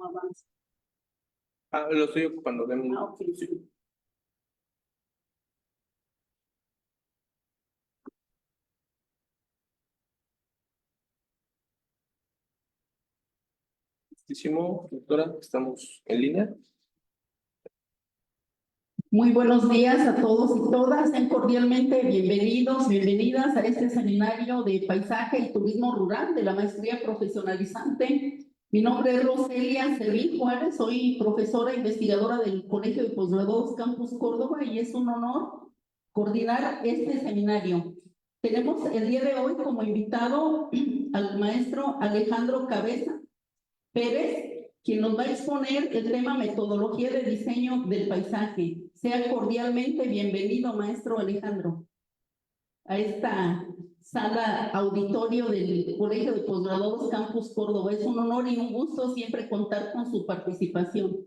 no avanza. Lo estoy ocupando. Ok, sí. Muchísimo, doctora, estamos en línea. Muy buenos días a todos y todas. Sean cordialmente bienvenidos, bienvenidas a este seminario de Paisaje y Turismo Rural de la Maestría Profesionalizante. Mi nombre es Roselia Servín Juárez, soy profesora e investigadora del Colegio de Posgraduados Campus Córdoba y es un honor coordinar este seminario. Tenemos el día de hoy como invitado al maestro Alejandro Cabeza Pérez, quien nos va a exponer el tema metodología de diseño del paisaje. Sea cordialmente bienvenido, maestro Alejandro, a esta sala auditorio del Colegio de Posgraduados Campus Córdoba. Es un honor y un gusto siempre contar con su participación.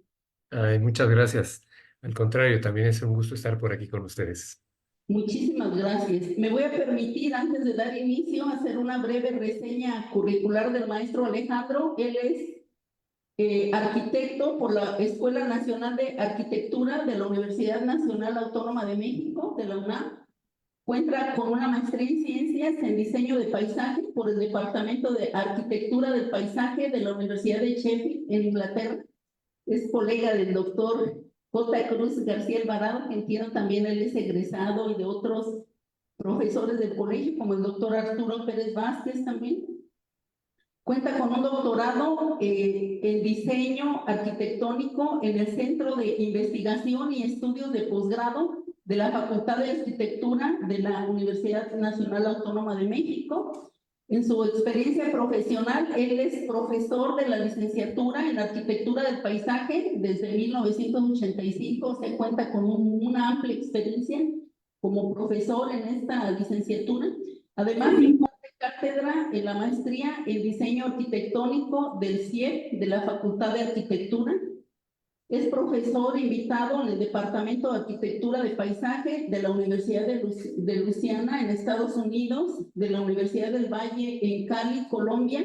Ay, muchas gracias. Al contrario, también es un gusto estar por aquí con ustedes. Muchísimas gracias. Me voy a permitir, antes de dar inicio, hacer una breve reseña curricular del maestro Alejandro. Él es arquitecto por la Escuela Nacional de Arquitectura de la Universidad Nacional Autónoma de México, de la UNAM. Cuenta con una maestría en ciencias en diseño de paisaje por el Departamento de Arquitectura del Paisaje de la Universidad de Sheffield, en Inglaterra. Es colega del doctor J. Cruz García Alvarado, que entiendo también él es egresado, y de otros profesores del colegio, como el doctor Arturo Pérez Vázquez también. Cuenta con un doctorado en diseño arquitectónico en el Centro de Investigación y Estudios de Posgrado de la Facultad de Arquitectura de la Universidad Nacional Autónoma de México. En su experiencia profesional, él es profesor de la licenciatura en Arquitectura del Paisaje desde 1985. Se cuenta con una amplia experiencia como profesor en esta licenciatura. Además, cátedra en la maestría en diseño arquitectónico del CIEP de la Facultad de Arquitectura. Es profesor invitado en el Departamento de Arquitectura de Paisaje de la Universidad de Luisiana en Estados Unidos, de la Universidad del Valle en Cali, Colombia,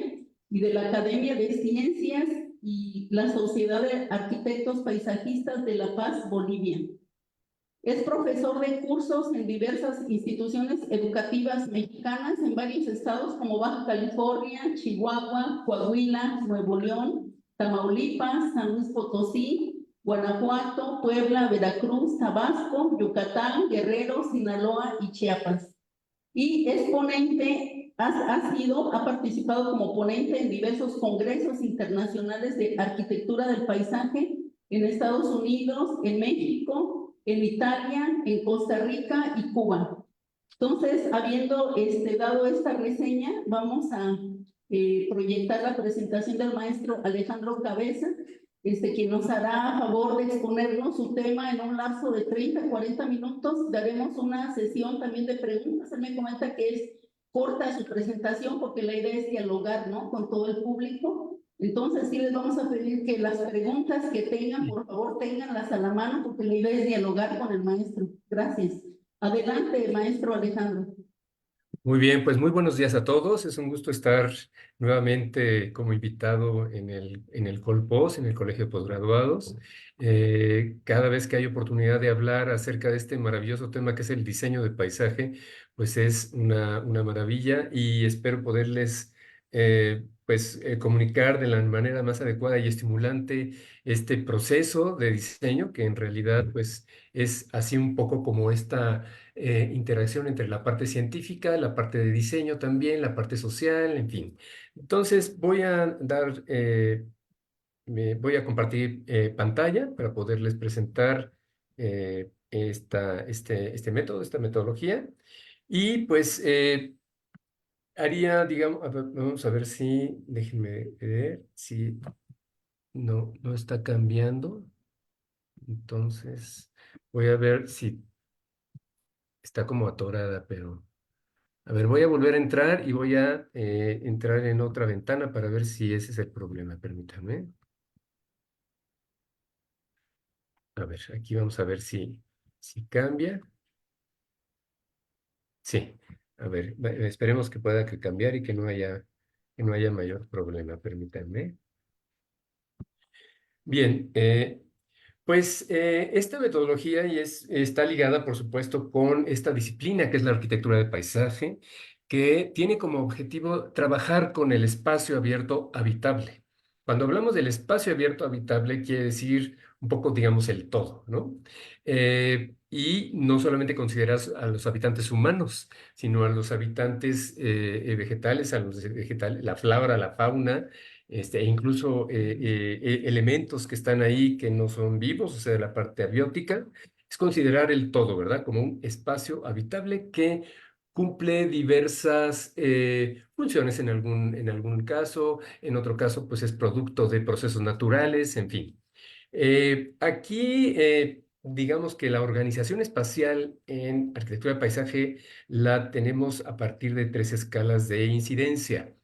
y de la Academia de Ciencias y la Sociedad de Arquitectos Paisajistas de La Paz, Bolivia. Es profesor de cursos en diversas instituciones educativas mexicanas en varios estados como Baja California, Chihuahua, Coahuila, Nuevo León, Tamaulipas, San Luis Potosí, Guanajuato, Puebla, Veracruz, Tabasco, Yucatán, Guerrero, Sinaloa y Chiapas. Y es ponente, ha participado como ponente en diversos congresos internacionales de arquitectura del paisaje en Estados Unidos, en México, en Italia, en Costa Rica y Cuba. Entonces, habiendo dado esta reseña, vamos a proyectar la presentación del maestro Alejandro Cabeza, quien nos hará a favor de exponernos su tema en un lapso de 30 a 40 minutos. Daremos una sesión también de preguntas. Él me comenta que es corta su presentación porque la idea es dialogar, ¿no?, con todo el público. Entonces, sí les vamos a pedir que las preguntas que tengan, por favor, ténganlas a la mano, porque la idea es dialogar con el maestro. Gracias. Adelante, maestro Alejandro. Muy bien, pues muy buenos días a todos. Es un gusto estar nuevamente como invitado en el Colpos, en el Colegio de Posgraduados. Cada vez que hay oportunidad de hablar acerca de este maravilloso tema que es el diseño de paisaje, pues es una maravilla y espero poderles comunicar de la manera más adecuada y estimulante este proceso de diseño, que en realidad pues es así un poco como esta interacción entre la parte científica, la parte de diseño también, la parte social, en fin. Entonces voy a compartir pantalla para poderles presentar este método, esta metodología. Y pues digamos, vamos a ver si, déjenme ver si no está cambiando. Entonces, voy a ver si está como atorada, pero... A ver, voy a volver a entrar y voy a entrar en otra ventana para ver si ese es el problema. Permítanme. A ver, aquí vamos a ver si cambia. Sí. A ver, esperemos que pueda cambiar y que no haya mayor problema. Permítanme. Bien, pues esta metodología está ligada, por supuesto, con esta disciplina que es la arquitectura de paisaje, que tiene como objetivo trabajar con el espacio abierto habitable. Cuando hablamos del espacio abierto habitable, quiere decir un poco, digamos, el todo, ¿no? Y no solamente consideras a los habitantes humanos, sino a los habitantes vegetales, a los vegetales, la flora, la fauna e incluso elementos que están ahí que no son vivos, o sea, la parte abiótica, es considerar el todo, ¿verdad? Como un espacio habitable que cumple diversas funciones en algún caso, en otro caso, pues es producto de procesos naturales, en fin. Aquí, digamos que la organización espacial en arquitectura de paisaje la tenemos a partir de tres escalas de incidencia.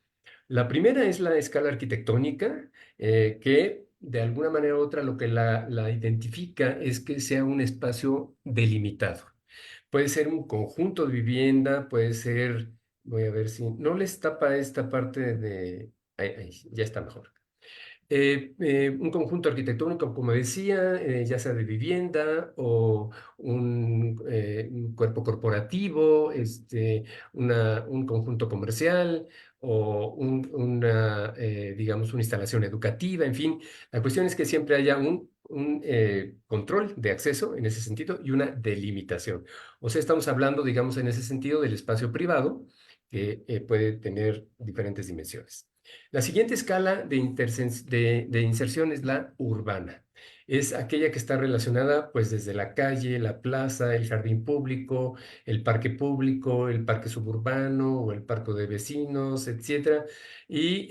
La primera es la escala arquitectónica, que de alguna manera u otra lo que la identifica es que sea un espacio delimitado. Puede ser un conjunto de vivienda, puede ser, voy a ver si, no les tapa esta parte de, ahí, ya está mejor. Un conjunto arquitectónico, como decía, ya sea de vivienda o un cuerpo corporativo, un conjunto comercial o digamos, una instalación educativa, en fin. La cuestión es que siempre haya un control de acceso en ese sentido y una delimitación. O sea, estamos hablando, digamos, en ese sentido del espacio privado que puede tener diferentes dimensiones. La siguiente escala de inserción es la urbana. Es aquella que está relacionada pues desde la calle, la plaza, el jardín público, el parque suburbano o el parque de vecinos, etcétera. Y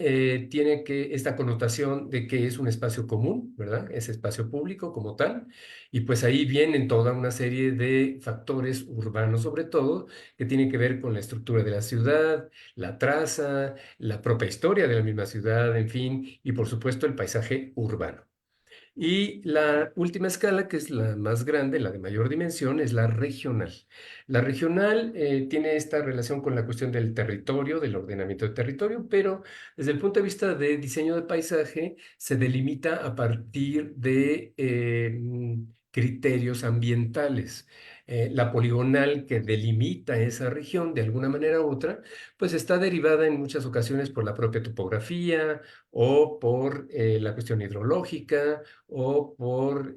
tiene esta connotación de que es un espacio común, ¿verdad? Es espacio público como tal. Y pues ahí vienen toda una serie de factores urbanos, sobre todo, que tienen que ver con la estructura de la ciudad, la traza, la propia historia de la misma ciudad, en fin, y por supuesto el paisaje urbano. Y la última escala, que es la más grande, la de mayor dimensión, es la regional. La regional tiene esta relación con la cuestión del territorio, del ordenamiento del territorio, pero desde el punto de vista de diseño de paisaje se delimita a partir de criterios ambientales. La poligonal que delimita esa región de alguna manera u otra, pues está derivada en muchas ocasiones por la propia topografía o por la cuestión hidrológica o por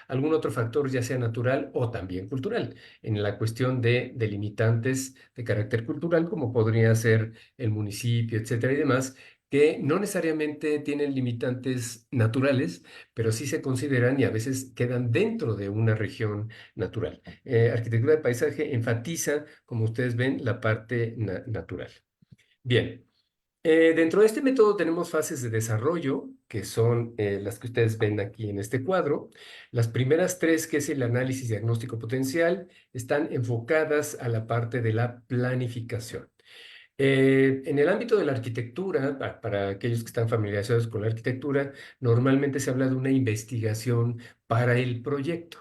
algún otro factor, ya sea natural o también cultural, en la cuestión de delimitantes de carácter cultural, como podría ser el municipio, etcétera y demás, que no necesariamente tienen limitantes naturales, pero sí se consideran y a veces quedan dentro de una región natural. Arquitectura de paisaje enfatiza, como ustedes ven, la parte natural. Bien. Dentro de este método tenemos fases de desarrollo, que son las que ustedes ven aquí en este cuadro. Las primeras tres, que es el análisis diagnóstico potencial, están enfocadas a la parte de la planificación. En el ámbito de la arquitectura, para aquellos que están familiarizados con la arquitectura, normalmente se habla de una investigación para el proyecto.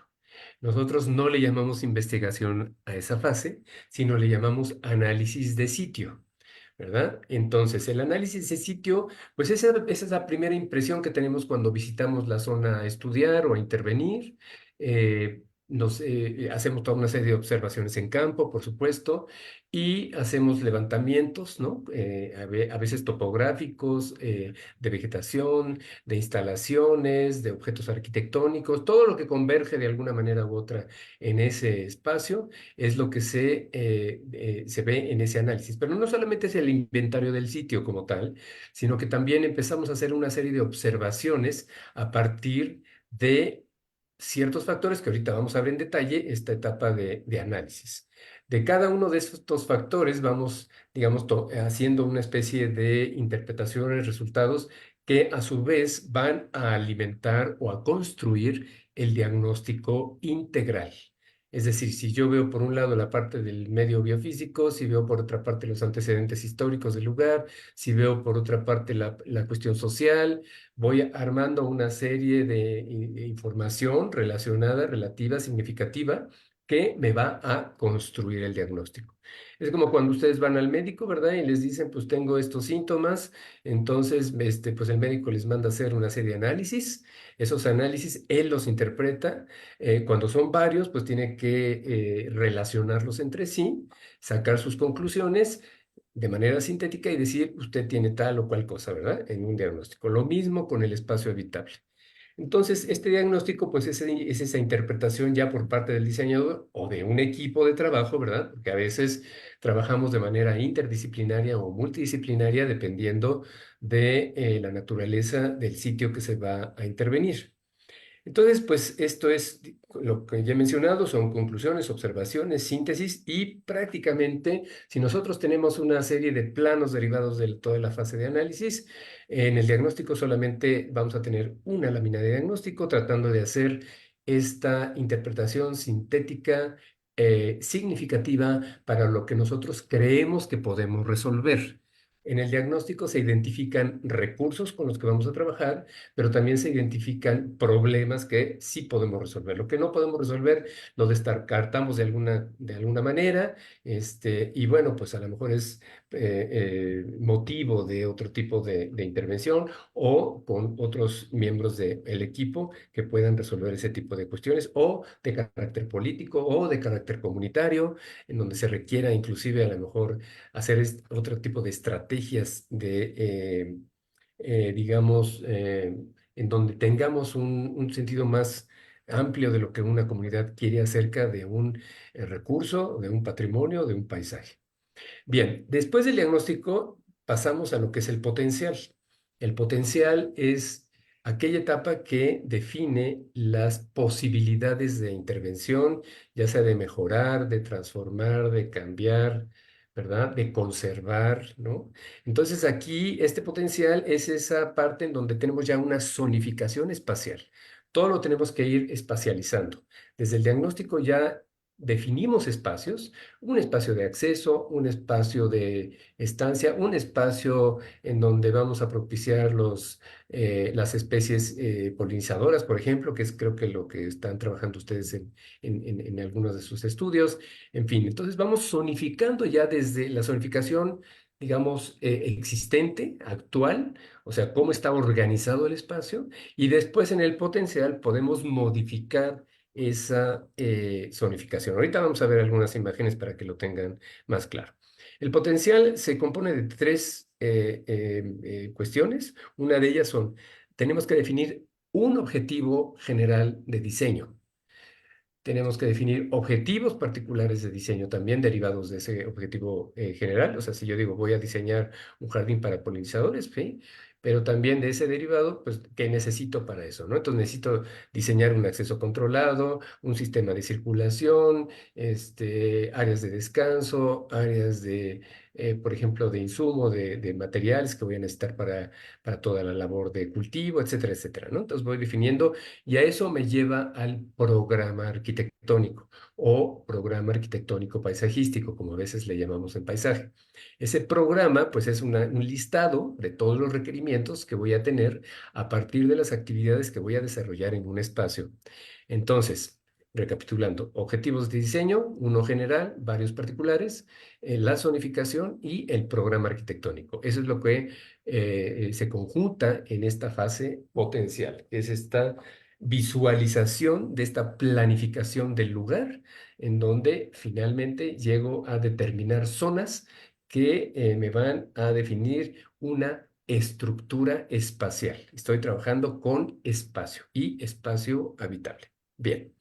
Nosotros no le llamamos investigación a esa fase, sino le llamamos análisis de sitio. ¿Verdad? Entonces, el análisis de sitio, pues esa es la primera impresión que tenemos cuando visitamos la zona a estudiar o a intervenir. Hacemos toda una serie de observaciones en campo, por supuesto, y hacemos levantamientos, ¿no? A veces topográficos, de vegetación, de instalaciones, de objetos arquitectónicos, todo lo que converge de alguna manera u otra en ese espacio es lo que se ve en ese análisis. Pero no solamente es el inventario del sitio como tal, sino que también empezamos a hacer una serie de observaciones a partir de ciertos factores que ahorita vamos a ver en detalle esta etapa de análisis. De cada uno de estos factores vamos, digamos, haciendo una especie de interpretaciones, resultados que a su vez van a alimentar o a construir el diagnóstico integral. Es decir, si yo veo por un lado la parte del medio biofísico, si veo por otra parte los antecedentes históricos del lugar, si veo por otra parte la cuestión social, voy armando una serie de información relacionada, relativa, significativa, que me va a construir el diagnóstico. Es como cuando ustedes van al médico, ¿verdad? Y les dicen, pues tengo estos síntomas, entonces, pues el médico les manda a hacer una serie de análisis. Esos análisis él los interpreta. Cuando son varios, pues tiene que relacionarlos entre sí, sacar sus conclusiones de manera sintética y decir, usted tiene tal o cual cosa, ¿verdad? En un diagnóstico. Lo mismo con el espacio habitable. Entonces, este diagnóstico, pues es esa interpretación ya por parte del diseñador o de un equipo de trabajo, ¿verdad? Porque a veces trabajamos de manera interdisciplinaria o multidisciplinaria dependiendo de la naturaleza del sitio que se va a intervenir. Entonces, pues esto es lo que ya he mencionado, son conclusiones, observaciones, síntesis y prácticamente si nosotros tenemos una serie de planos derivados de toda la fase de análisis, en el diagnóstico solamente vamos a tener una lámina de diagnóstico tratando de hacer esta interpretación sintética significativa para lo que nosotros creemos que podemos resolver. En el diagnóstico se identifican recursos con los que vamos a trabajar, pero también se identifican problemas que sí podemos resolver. Lo que no podemos resolver lo descartamos de alguna manera, y bueno, pues a lo mejor es motivo de otro tipo de intervención o con otros miembros del equipo que puedan resolver ese tipo de cuestiones o de carácter político o de carácter comunitario, en donde se requiera inclusive a lo mejor hacer otro tipo de estrategias digamos, en donde tengamos un sentido más amplio de lo que una comunidad quiere acerca de un recurso, de un patrimonio, de un paisaje. Bien, después del diagnóstico pasamos a lo que es el potencial. El potencial es aquella etapa que define las posibilidades de intervención, ya sea de mejorar, de transformar, de cambiar, ¿verdad? De conservar, ¿no? Entonces aquí este potencial es esa parte en donde tenemos ya una zonificación espacial. Todo lo tenemos que ir espacializando. Desde el diagnóstico ya definimos espacios, un espacio de acceso, un espacio de estancia, un espacio en donde vamos a propiciar las especies polinizadoras, por ejemplo, que es creo que lo que están trabajando ustedes en algunos de sus estudios. En fin, entonces vamos zonificando ya desde la zonificación, digamos, existente, actual, o sea, cómo está organizado el espacio, y después en el potencial podemos modificar esa zonificación. Ahorita vamos a ver algunas imágenes para que lo tengan más claro. El potencial se compone de tres cuestiones. Una de ellas son, tenemos que definir un objetivo general de diseño. Tenemos que definir objetivos particulares de diseño también derivados de ese objetivo general. O sea, si yo digo voy a diseñar un jardín para polinizadores, ¿sí? Pero también de ese derivado, pues, ¿qué necesito para eso, no? Entonces necesito diseñar un acceso controlado, un sistema de circulación, áreas de descanso, áreas por ejemplo, de insumo, de materiales que voy a necesitar para toda la labor de cultivo, etcétera, etcétera, ¿no? Entonces voy definiendo y a eso me lleva al programa arquitectónico o programa arquitectónico paisajístico, como a veces le llamamos en paisaje. Ese programa, pues, es un listado de todos los requerimientos que voy a tener a partir de las actividades que voy a desarrollar en un espacio. Entonces, recapitulando, objetivos de diseño, uno general, varios particulares, la zonificación y el programa arquitectónico. Eso es lo que se conjunta en esta fase potencial, es esta visualización de esta planificación del lugar, en donde finalmente llego a determinar zonas que me van a definir una estructura espacial. Estoy trabajando con espacio y espacio habitable. Bien.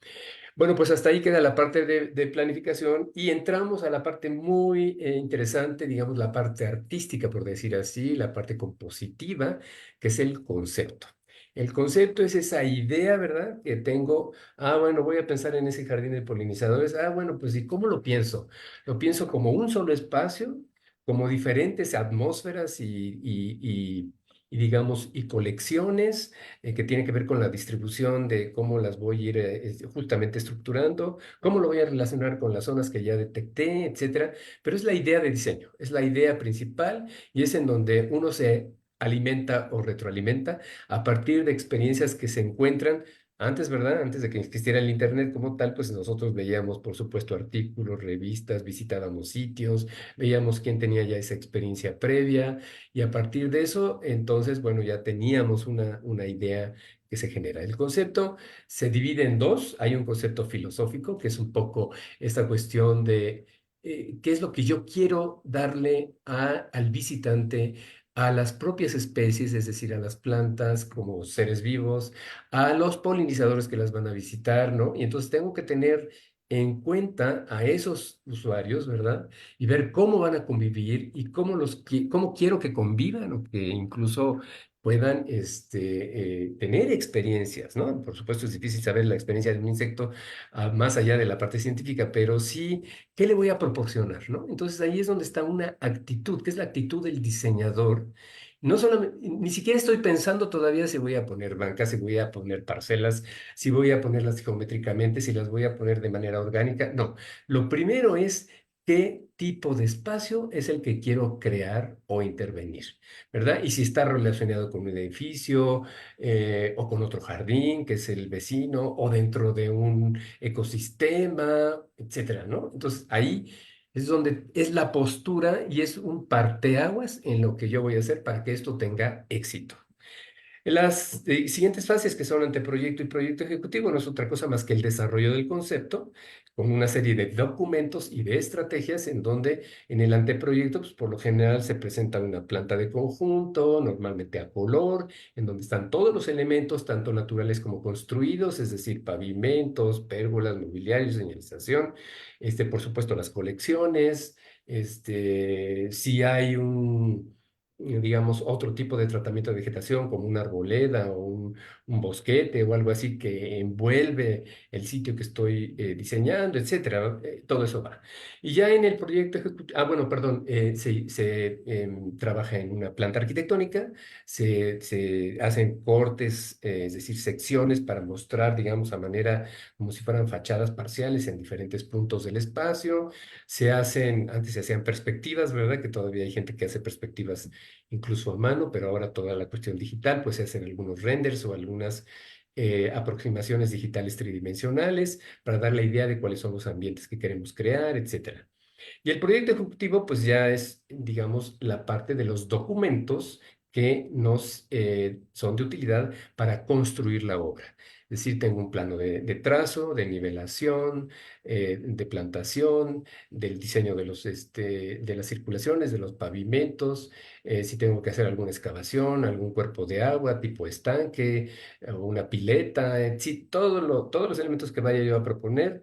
Bueno, pues hasta ahí queda la parte de planificación y entramos a la parte muy interesante, digamos, la parte artística, por decir así, la parte compositiva, que es el concepto. El concepto es esa idea, ¿verdad? Que tengo, bueno, voy a pensar en ese jardín de polinizadores. Bueno, pues ¿y cómo lo pienso? Lo pienso como un solo espacio, como diferentes atmósferas y digamos, y colecciones que tiene que ver con la distribución de cómo las voy a ir justamente estructurando, cómo lo voy a relacionar con las zonas que ya detecté, etcétera. Pero es la idea de diseño, es la idea principal y es en donde uno se alimenta o retroalimenta a partir de experiencias que se encuentran Antes, ¿verdad? Antes de que existiera el Internet como tal, pues nosotros veíamos, por supuesto, artículos, revistas, visitábamos sitios, veíamos quién tenía ya esa experiencia previa y a partir de eso, entonces, bueno, ya teníamos una idea que se genera. El concepto se divide en dos. Hay un concepto filosófico, que es un poco esta cuestión de qué es lo que yo quiero darle al visitante, a las propias especies, es decir, a las plantas como seres vivos, a los polinizadores que las van a visitar, ¿no? Y entonces tengo que tener en cuenta a esos usuarios, ¿verdad? Y ver cómo van a convivir y cómo quiero que convivan o que incluso puedan tener experiencias, ¿no? Por supuesto es difícil saber la experiencia de un insecto más allá de la parte científica, pero sí, ¿qué le voy a proporcionar, ¿no? Entonces ahí es donde está una actitud, que es la actitud del diseñador. No solamente, ni siquiera estoy pensando todavía si voy a poner bancas, si voy a poner parcelas, si voy a ponerlas geométricamente, si las voy a poner de manera orgánica. No, lo primero es qué tipo de espacio es el que quiero crear o intervenir, ¿verdad? Y si está relacionado con un edificio o con otro jardín, que es el vecino, o dentro de un ecosistema, etcétera, ¿no? Entonces ahí es donde es la postura y es un parteaguas en lo que yo voy a hacer para que esto tenga éxito. Las siguientes fases, que son anteproyecto y proyecto ejecutivo, no es otra cosa más que el desarrollo del concepto, con una serie de documentos y de estrategias en donde en el anteproyecto, pues, por lo general se presenta una planta de conjunto, normalmente a color, en donde están todos los elementos, tanto naturales como construidos, es decir, pavimentos, pérgolas, mobiliario, señalización, por supuesto las colecciones, si hay digamos, otro tipo de tratamiento de vegetación, como una arboleda o un bosquete o algo así que envuelve el sitio que estoy diseñando, etcétera. Todo eso va. Y ya en el proyecto ejecutivo, bueno, perdón, se trabaja en una planta arquitectónica, se hacen cortes, es decir, secciones para mostrar, digamos, a manera como si fueran fachadas parciales en diferentes puntos del espacio. Antes se hacían perspectivas, ¿verdad? Que todavía hay gente que hace perspectivas incluso a mano, pero ahora toda la cuestión digital, pues se hacen algunos renders o algunas aproximaciones digitales tridimensionales para dar la idea de cuáles son los ambientes que queremos crear, etcétera. Y el proyecto ejecutivo, pues ya es, digamos, la parte de los documentos que nos son de utilidad para construir la obra. Es decir, tengo un plano de trazo, de nivelación, de plantación, del diseño de las circulaciones, de los pavimentos, si tengo que hacer alguna excavación, algún cuerpo de agua, tipo estanque, o una pileta, sí, todos los elementos que vaya yo a proponer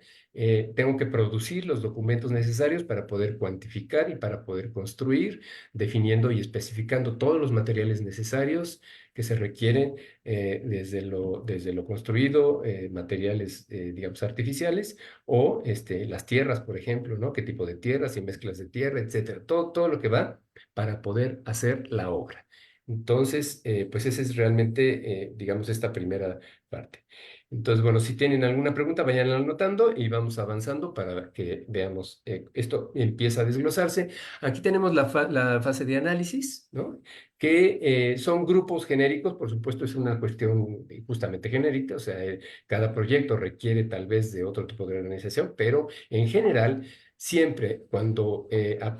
tengo que producir los documentos necesarios para poder cuantificar y para poder construir, definiendo y especificando todos los materiales necesarios que se requieren desde lo construido, materiales, digamos, artificiales, o las tierras, por ejemplo, ¿no? ¿Qué tipo de tierras y mezclas de tierra, etcétera? Todo lo que va para poder hacer la obra. Entonces, pues esa es realmente, digamos, esta primera parte. Entonces, bueno, si tienen alguna pregunta, vayan anotando y vamos avanzando para que veamos. Esto empieza a desglosarse. Aquí tenemos la fase de análisis, ¿no? Que son grupos genéricos, por supuesto, es una cuestión justamente genérica, o sea, cada proyecto requiere tal vez de otro tipo de organización, pero en general, siempre cuando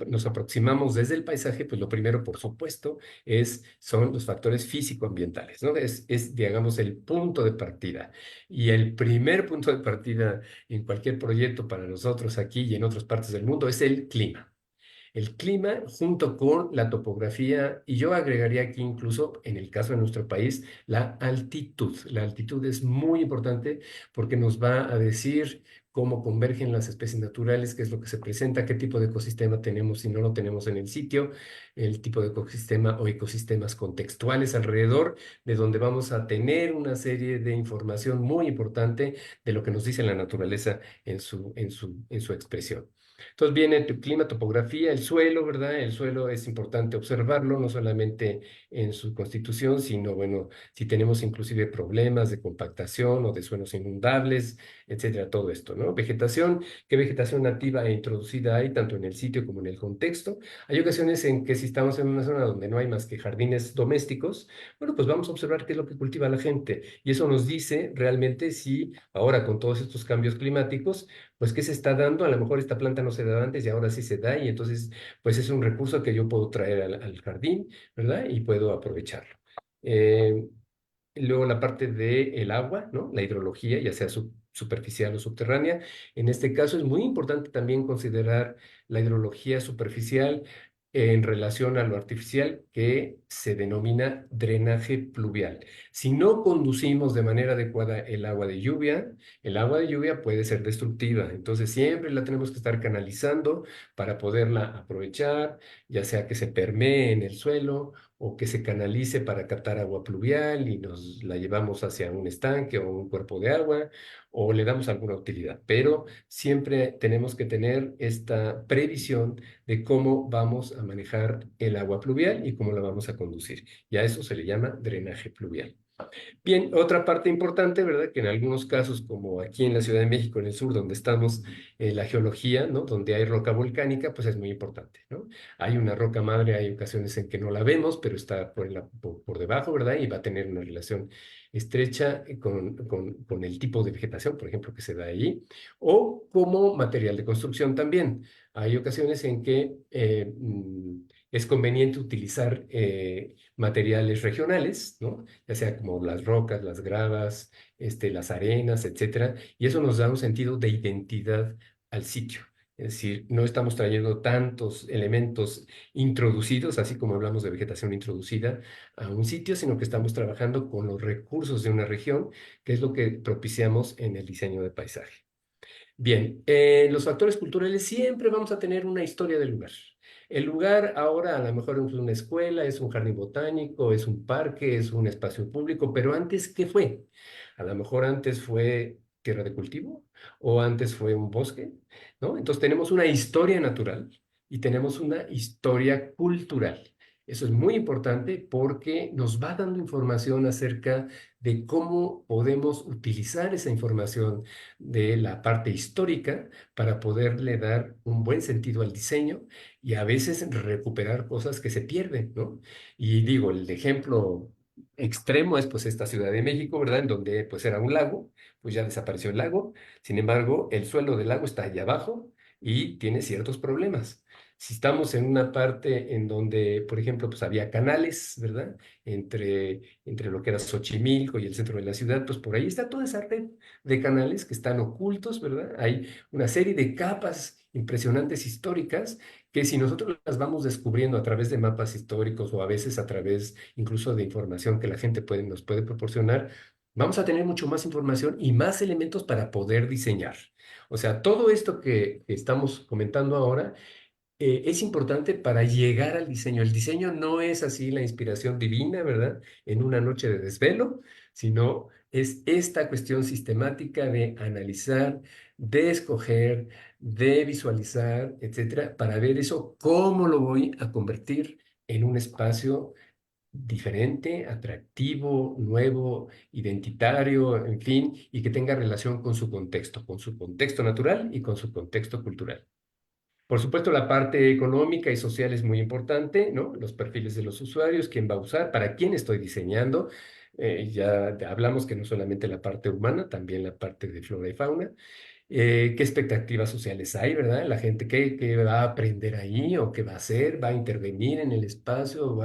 nos aproximamos desde el paisaje, pues lo primero, por supuesto, son los factores físico-ambientales, ¿no? Digamos, el punto de partida. Y el primer punto de partida en cualquier proyecto para nosotros aquí y en otras partes del mundo es el clima. El clima junto con la topografía, y yo agregaría aquí incluso, en el caso de nuestro país, la altitud. La altitud es muy importante porque nos va a decir cómo convergen las especies naturales, qué es lo que se presenta, qué tipo de ecosistema tenemos si no lo tenemos en el sitio, el tipo de ecosistema o ecosistemas contextuales alrededor, de donde vamos a tener una serie de información muy importante de lo que nos dice la naturaleza en su expresión. Entonces viene tu clima, topografía, el suelo, ¿verdad? El suelo es importante observarlo, no solamente en su constitución, sino, bueno, si tenemos inclusive problemas de compactación o de suelos inundables, etcétera, todo esto, ¿no? Vegetación, ¿qué vegetación nativa e introducida hay, tanto en el sitio como en el contexto? Hay ocasiones en que si estamos en una zona donde no hay más que jardines domésticos, bueno, pues vamos a observar qué es lo que cultiva la gente. Y eso nos dice realmente si ahora con todos estos cambios climáticos, pues qué se está dando. A lo mejor esta planta no se daba antes y ahora sí se da y entonces pues es un recurso que yo puedo traer al jardín, ¿verdad? Y puedo aprovecharlo. Eh, Luego la parte del agua, ¿no? La hidrología, ya sea superficial o subterránea. En este caso es muy importante también considerar la hidrología superficial en relación a lo artificial que se denomina drenaje pluvial. Si no conducimos de manera adecuada el agua de lluvia puede ser destructiva. Entonces siempre la tenemos que estar canalizando para poderla aprovechar, ya sea que se permee en el suelo o que se canalice para captar agua pluvial y nos la llevamos hacia un estanque o un cuerpo de agua o le damos alguna utilidad. Pero siempre tenemos que tener esta previsión de cómo vamos a manejar el agua pluvial y cómo la vamos a conducir. Y a eso se le llama drenaje pluvial. Bien, otra parte importante, ¿verdad? Que en algunos casos, como aquí en la Ciudad de México, en el sur, donde estamos, la geología, ¿no? Donde hay roca volcánica, pues es muy importante, ¿no? Hay una roca madre, hay ocasiones en que no la vemos, pero está por debajo, ¿verdad? Y va a tener una relación estrecha con el tipo de vegetación, por ejemplo, que se da allí, o como material de construcción también. Hay ocasiones en que es conveniente utilizar materiales regionales, ¿no? Ya sea como las rocas, las gravas, las arenas, etcétera, y eso nos da un sentido de identidad al sitio. Es decir, no estamos trayendo tantos elementos introducidos, así como hablamos de vegetación introducida, a un sitio, sino que estamos trabajando con los recursos de una región, que es lo que propiciamos en el diseño de paisaje. Bien, los factores culturales siempre vamos a tener una historia del lugar. El lugar ahora a lo mejor es una escuela, es un jardín botánico, es un parque, es un espacio público, pero antes, ¿qué fue? A lo mejor antes fue tierra de cultivo o antes fue un bosque, ¿no? Entonces tenemos una historia natural y tenemos una historia cultural. Eso es muy importante porque nos va dando información acerca de cómo podemos utilizar esa información de la parte histórica para poderle dar un buen sentido al diseño y a veces recuperar cosas que se pierden, ¿no? Y digo, el ejemplo extremo es pues esta Ciudad de México, ¿verdad? En donde pues era un lago, pues ya desapareció el lago, sin embargo, el suelo del lago está allá abajo y tiene ciertos problemas. Si estamos en una parte en donde, por ejemplo, pues había canales, ¿verdad? Entre lo que era Xochimilco y el centro de la ciudad, pues por ahí está toda esa red de canales que están ocultos, ¿verdad? Hay una serie de capas impresionantes históricas que si nosotros las vamos descubriendo a través de mapas históricos o a veces a través incluso de información que la gente nos puede proporcionar, vamos a tener mucho más información y más elementos para poder diseñar. O sea, todo esto que estamos comentando ahora es importante para llegar al diseño. El diseño no es así la inspiración divina, ¿verdad? En una noche de desvelo, sino es esta cuestión sistemática de analizar, de escoger, de visualizar, etcétera, para ver eso, cómo lo voy a convertir en un espacio diferente, atractivo, nuevo, identitario, en fin, y que tenga relación con su contexto natural y con su contexto cultural. Por supuesto, la parte económica y social es muy importante, ¿no? Los perfiles de los usuarios, quién va a usar, para quién estoy diseñando. Hablamos que no solamente la parte humana, también la parte de flora y fauna. ¿Qué expectativas sociales hay, verdad? La gente qué va a aprender ahí o qué va a hacer, va a intervenir en el espacio,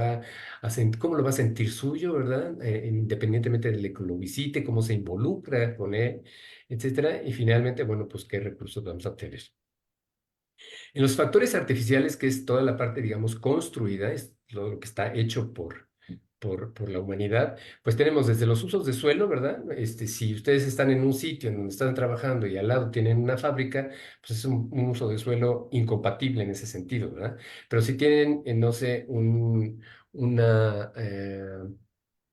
cómo lo va a sentir suyo, ¿verdad? Independientemente de que lo visite, cómo se involucra con él, etcétera. Y finalmente, bueno, pues qué recursos vamos a obtener. En los factores artificiales, que es toda la parte, digamos, construida, es lo que está hecho por la humanidad, pues tenemos desde los usos de suelo, ¿verdad? Si ustedes están en un sitio en donde están trabajando y al lado tienen una fábrica, pues es un uso de suelo incompatible en ese sentido, ¿verdad? Pero si tienen, no sé, una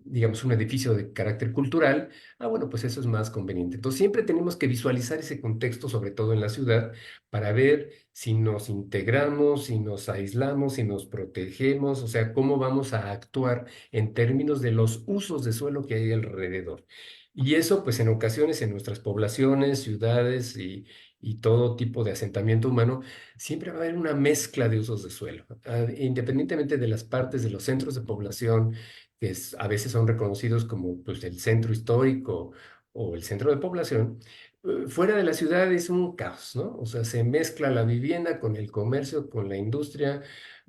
digamos, un edificio de carácter cultural, bueno, pues eso es más conveniente. Entonces, siempre tenemos que visualizar ese contexto, sobre todo en la ciudad, para ver si nos integramos, si nos aislamos, si nos protegemos, o sea, cómo vamos a actuar en términos de los usos de suelo que hay alrededor. Y eso, pues en ocasiones en nuestras poblaciones, ciudades y todo tipo de asentamiento humano, siempre va a haber una mezcla de usos de suelo. Independientemente de las partes de los centros de población, a veces son reconocidos como pues, el centro histórico o el centro de población, fuera de la ciudad es un caos, ¿no? O sea, se mezcla la vivienda con el comercio, con la industria,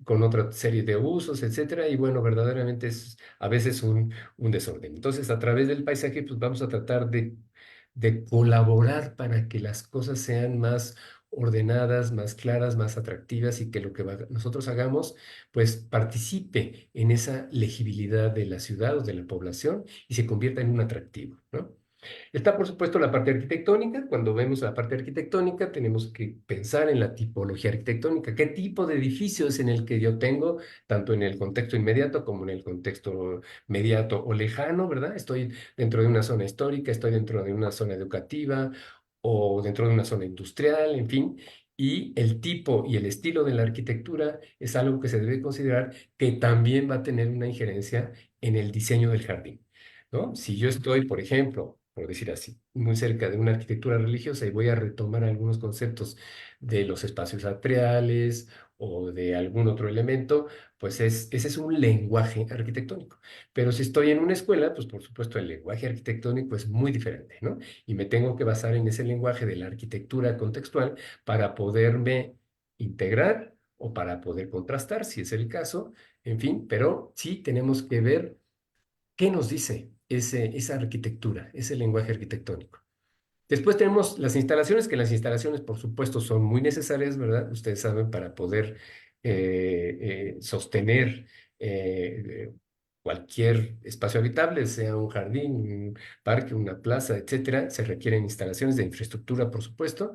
con otra serie de usos, etcétera, y bueno, verdaderamente es a veces un desorden. Entonces, a través del paisaje, pues vamos a tratar de colaborar para que las cosas sean más ordenadas, más claras, más atractivas y que lo que nosotros hagamos, pues participe en esa legibilidad de la ciudad o de la población y se convierta en un atractivo, ¿no? Está, por supuesto, la parte arquitectónica. Cuando vemos la parte arquitectónica, tenemos que pensar en la tipología arquitectónica. ¿Qué tipo de edificio es en el que yo tengo, tanto en el contexto inmediato como en el contexto mediato o lejano, ¿verdad? Estoy dentro de una zona histórica, estoy dentro de una zona educativa o dentro de una zona industrial, en fin. Y el tipo y el estilo de la arquitectura es algo que se debe considerar que también va a tener una injerencia en el diseño del jardín. ¿No? Si yo estoy, por ejemplo, por decir así, muy cerca de una arquitectura religiosa y voy a retomar algunos conceptos de los espacios atriales o de algún otro elemento, pues ese es un lenguaje arquitectónico. Pero si estoy en una escuela, pues por supuesto el lenguaje arquitectónico es muy diferente, ¿no? Y me tengo que basar en ese lenguaje de la arquitectura contextual para poderme integrar o para poder contrastar, si es el caso, en fin, pero sí tenemos que ver ¿qué nos dice esa arquitectura, ese lenguaje arquitectónico? Después tenemos las instalaciones, que las instalaciones, por supuesto, son muy necesarias, ¿verdad? Ustedes saben, para poder sostener cualquier espacio habitable, sea un jardín, un parque, una plaza, etcétera, se requieren instalaciones de infraestructura, por supuesto,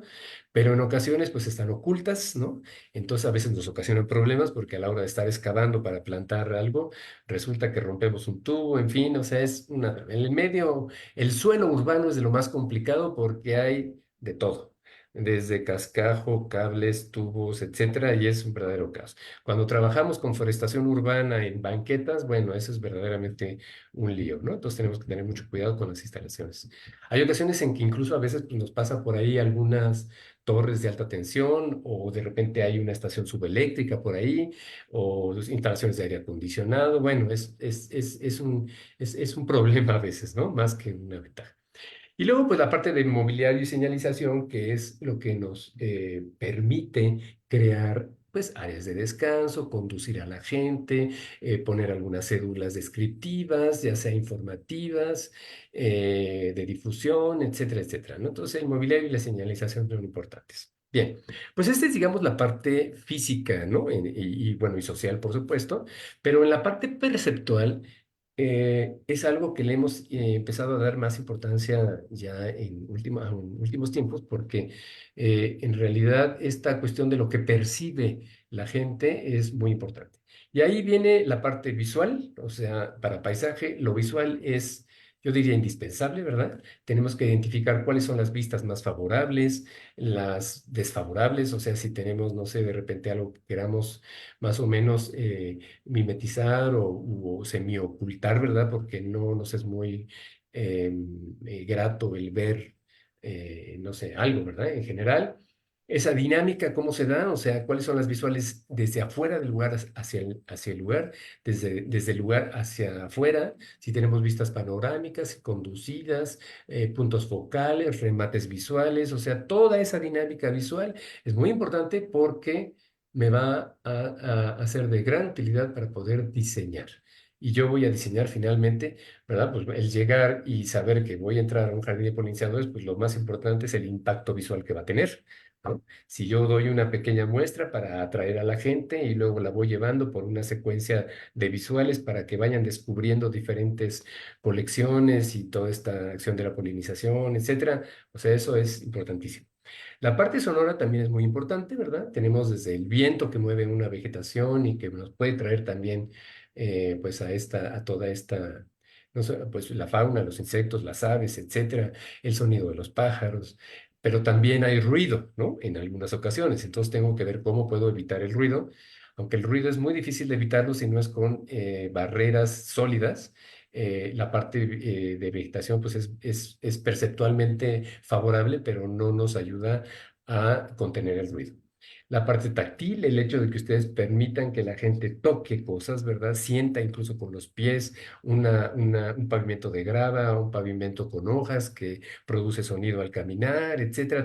pero en ocasiones, pues, están ocultas, ¿no? Entonces, a veces nos ocasionan problemas porque a la hora de estar excavando para plantar algo, resulta que rompemos un tubo, en fin, o sea, en el medio el suelo urbano es de lo más complicado porque hay de todo, desde cascajo, cables, tubos, etcétera, y es un verdadero caos. Cuando trabajamos con forestación urbana en banquetas, bueno, eso es verdaderamente un lío, ¿no? Entonces tenemos que tener mucho cuidado con las instalaciones. Hay ocasiones en que incluso a veces pues, nos pasa por ahí algunas torres de alta tensión o de repente hay una estación subeléctrica por ahí o instalaciones de aire acondicionado. Bueno, es un problema a veces, ¿no? Más que una ventaja. Y luego, pues la parte de mobiliario y señalización, que es lo que nos permite crear, pues, áreas de descanso, conducir a la gente, poner algunas cédulas descriptivas, ya sea informativas, de difusión, etcétera, etcétera, ¿no? Entonces, el mobiliario y la señalización son importantes. Bien, pues esta es, digamos, la parte física, ¿no? Bueno, y social, por supuesto, pero en la parte perceptual, es algo que le hemos empezado a dar más importancia ya en últimos tiempos, porque en realidad esta cuestión de lo que percibe la gente es muy importante. Y ahí viene la parte visual, o sea, para paisaje, lo visual es, yo diría, indispensable, ¿verdad? Tenemos que identificar cuáles son las vistas más favorables, las desfavorables, o sea, si tenemos, no sé, de repente algo que queramos más o menos mimetizar o semiocultar, ¿verdad? Porque no nos es muy grato el ver, no sé, algo, ¿verdad? En general, esa dinámica, ¿cómo se da? O sea, ¿cuáles son las visuales desde afuera del lugar hacia el lugar, desde el lugar hacia afuera? Si tenemos vistas panorámicas, conducidas, puntos focales, remates visuales, o sea, toda esa dinámica visual es muy importante porque me va a ser de gran utilidad para poder diseñar. Y yo voy a diseñar finalmente, ¿verdad? Pues el llegar y saber que voy a entrar a un jardín de polinizadores, pues lo más importante es el impacto visual que va a tener, ¿no? Si yo doy una pequeña muestra para atraer a la gente y luego la voy llevando por una secuencia de visuales para que vayan descubriendo diferentes colecciones y toda esta acción de la polinización, etcétera, o sea, eso es importantísimo. La parte sonora también es muy importante, ¿verdad? Tenemos desde el viento que mueve una vegetación y que nos puede traer también, pues, a toda esta no sé, pues la fauna, los insectos, las aves, etcétera, el sonido de los pájaros, pero también hay ruido, ¿no? En algunas ocasiones, entonces tengo que ver cómo puedo evitar el ruido, aunque el ruido es muy difícil de evitarlo si no es con barreras sólidas. La parte de vegetación pues es perceptualmente favorable, pero no nos ayuda a contener el ruido. La parte táctil, el hecho de que ustedes permitan que la gente toque cosas, ¿verdad? Sienta incluso con los pies un pavimento de grava, un pavimento con hojas que produce sonido al caminar, etcétera.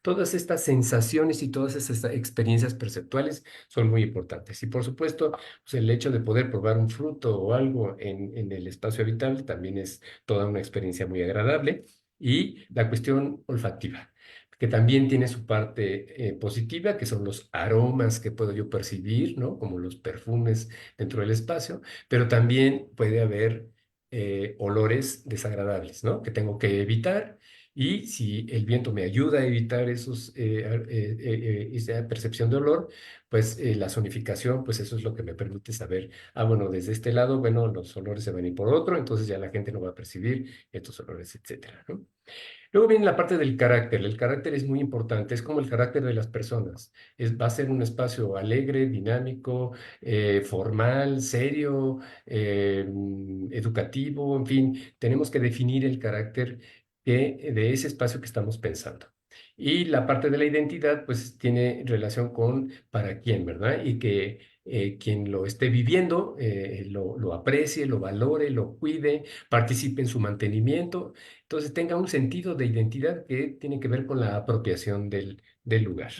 Todas estas sensaciones y todas estas experiencias perceptuales son muy importantes. Y por supuesto, pues el hecho de poder probar un fruto o algo en el espacio habitable también es toda una experiencia muy agradable. Y la cuestión olfativa, que también tiene su parte positiva, que son los aromas que puedo yo percibir, ¿no? Como los perfumes dentro del espacio, pero también puede haber olores desagradables, ¿no? Que tengo que evitar. Y si el viento me ayuda a evitar esa percepción de olor, pues la zonificación, pues eso es lo que me permite saber, bueno, desde este lado, bueno, los olores se van a ir por otro, entonces ya la gente no va a percibir estos olores, etcétera, ¿no? Luego viene la parte del carácter. El carácter es muy importante, es como el carácter de las personas. Va a ser un espacio alegre, dinámico, formal, serio, educativo, en fin, tenemos que definir el carácter de ese espacio que estamos pensando. Y la parte de la identidad, pues tiene relación con para quién, ¿verdad? Y que quien lo esté viviendo lo aprecie, lo valore, lo cuide, participe en su mantenimiento. Entonces tenga un sentido de identidad que tiene que ver con la apropiación del lugar.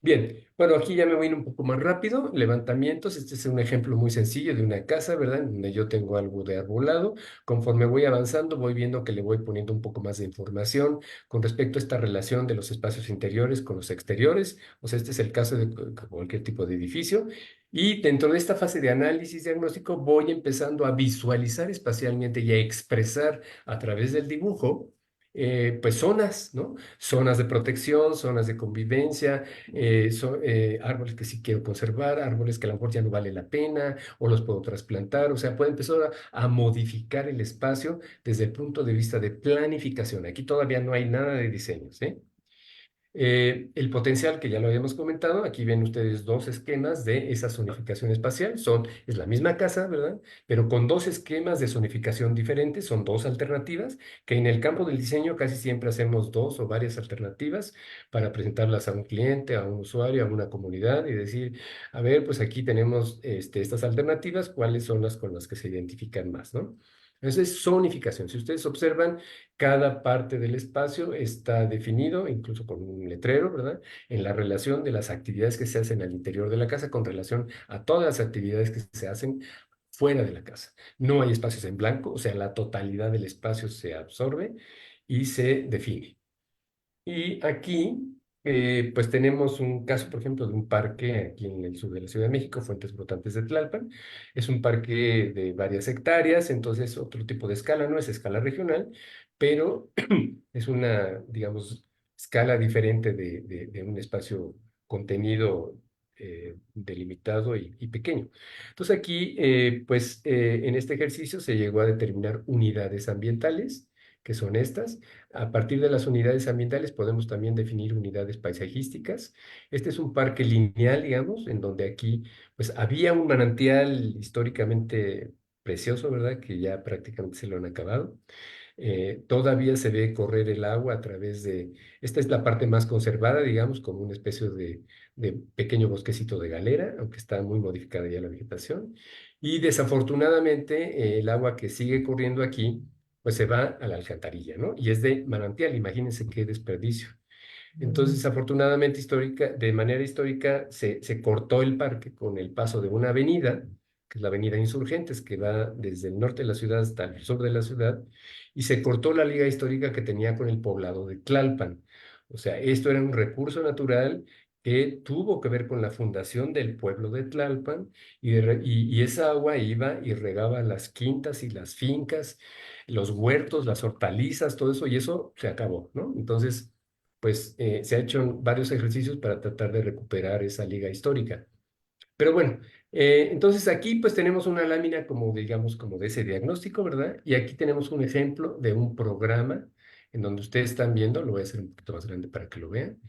Bien, bueno, aquí ya me voy a ir un poco más rápido. Levantamientos, este es un ejemplo muy sencillo de una casa, ¿verdad? En donde yo tengo algo de arbolado. Conforme voy avanzando, voy viendo que le voy poniendo un poco más de información con respecto a esta relación de los espacios interiores con los exteriores. O sea, este es el caso de cualquier tipo de edificio. Y dentro de esta fase de análisis diagnóstico voy empezando a visualizar espacialmente y a expresar a través del dibujo, pues zonas, ¿no? Zonas de protección, zonas de convivencia, árboles que sí quiero conservar, árboles que a lo mejor ya no vale la pena o los puedo trasplantar, o sea, puedo empezar a modificar el espacio desde el punto de vista de planificación. Aquí todavía no hay nada de diseño, ¿sí? El potencial que ya lo habíamos comentado, aquí ven ustedes dos esquemas de esa zonificación espacial, es la misma casa, ¿verdad? Pero con dos esquemas de zonificación diferentes, son dos alternativas, que en el campo del diseño casi siempre hacemos dos o varias alternativas para presentarlas a un cliente, a un usuario, a una comunidad y decir, a ver, pues aquí tenemos estas alternativas, ¿cuáles son las con las que se identifican más, ¿no? Eso es zonificación. Si ustedes observan, cada parte del espacio está definido, incluso con un letrero, ¿verdad? En la relación de las actividades que se hacen al interior de la casa con relación a todas las actividades que se hacen fuera de la casa. No hay espacios en blanco, o sea, la totalidad del espacio se absorbe y se define. Y aquí, pues tenemos un caso, por ejemplo, de un parque aquí en el sur de la Ciudad de México, Fuentes Brotantes de Tlalpan. Es un parque de varias hectáreas, entonces otro tipo de escala, no es escala regional, pero es una, digamos, escala diferente de un espacio contenido delimitado y pequeño. Entonces aquí, pues en este ejercicio se llegó a determinar unidades ambientales, que son estas. A partir de las unidades ambientales podemos también definir unidades paisajísticas. Este es un parque lineal, digamos, en donde aquí pues había un manantial históricamente precioso, ¿verdad? Que ya prácticamente se lo han acabado. Todavía se ve correr el agua a través esta es la parte más conservada, digamos, como una especie de pequeño bosquecito de galera, aunque está muy modificada ya la vegetación. Y desafortunadamente el agua que sigue corriendo aquí pues se va a la alcantarilla, ¿no? Y es de manantial, imagínense qué desperdicio. Entonces, afortunadamente, de manera histórica, se cortó el parque con el paso de una avenida, que es la Avenida Insurgentes, que va desde el norte de la ciudad hasta el sur de la ciudad, y se cortó la liga histórica que tenía con el poblado de Tlalpan. O sea, esto era un recurso natural que tuvo que ver con la fundación del pueblo de Tlalpan, y esa agua iba y regaba las quintas y las fincas, los huertos, las hortalizas, todo eso, y eso se acabó, ¿no? Entonces, pues se ha hecho varios ejercicios para tratar de recuperar esa liga histórica. Pero bueno, entonces aquí pues tenemos una lámina como, digamos, como de ese diagnóstico, ¿verdad? Y aquí tenemos un ejemplo de un programa en donde ustedes están viendo, lo voy a hacer un poquito más grande para que lo vean,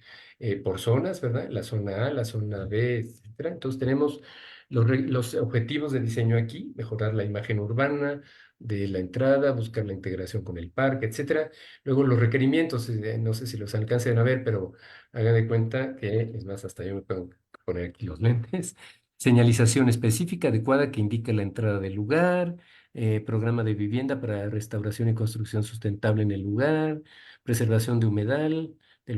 por zonas, ¿verdad? La zona A, la zona B, etcétera. Entonces tenemos los objetivos de diseño aquí: mejorar la imagen urbana de la entrada, buscar la integración con el parque, etcétera. Luego los requerimientos, no sé si los alcancen a ver, pero hagan de cuenta que, es más, hasta yo me puedo poner aquí los lentes. Señalización específica adecuada que indique la entrada del lugar, programa de vivienda para restauración y construcción sustentable en el lugar, preservación del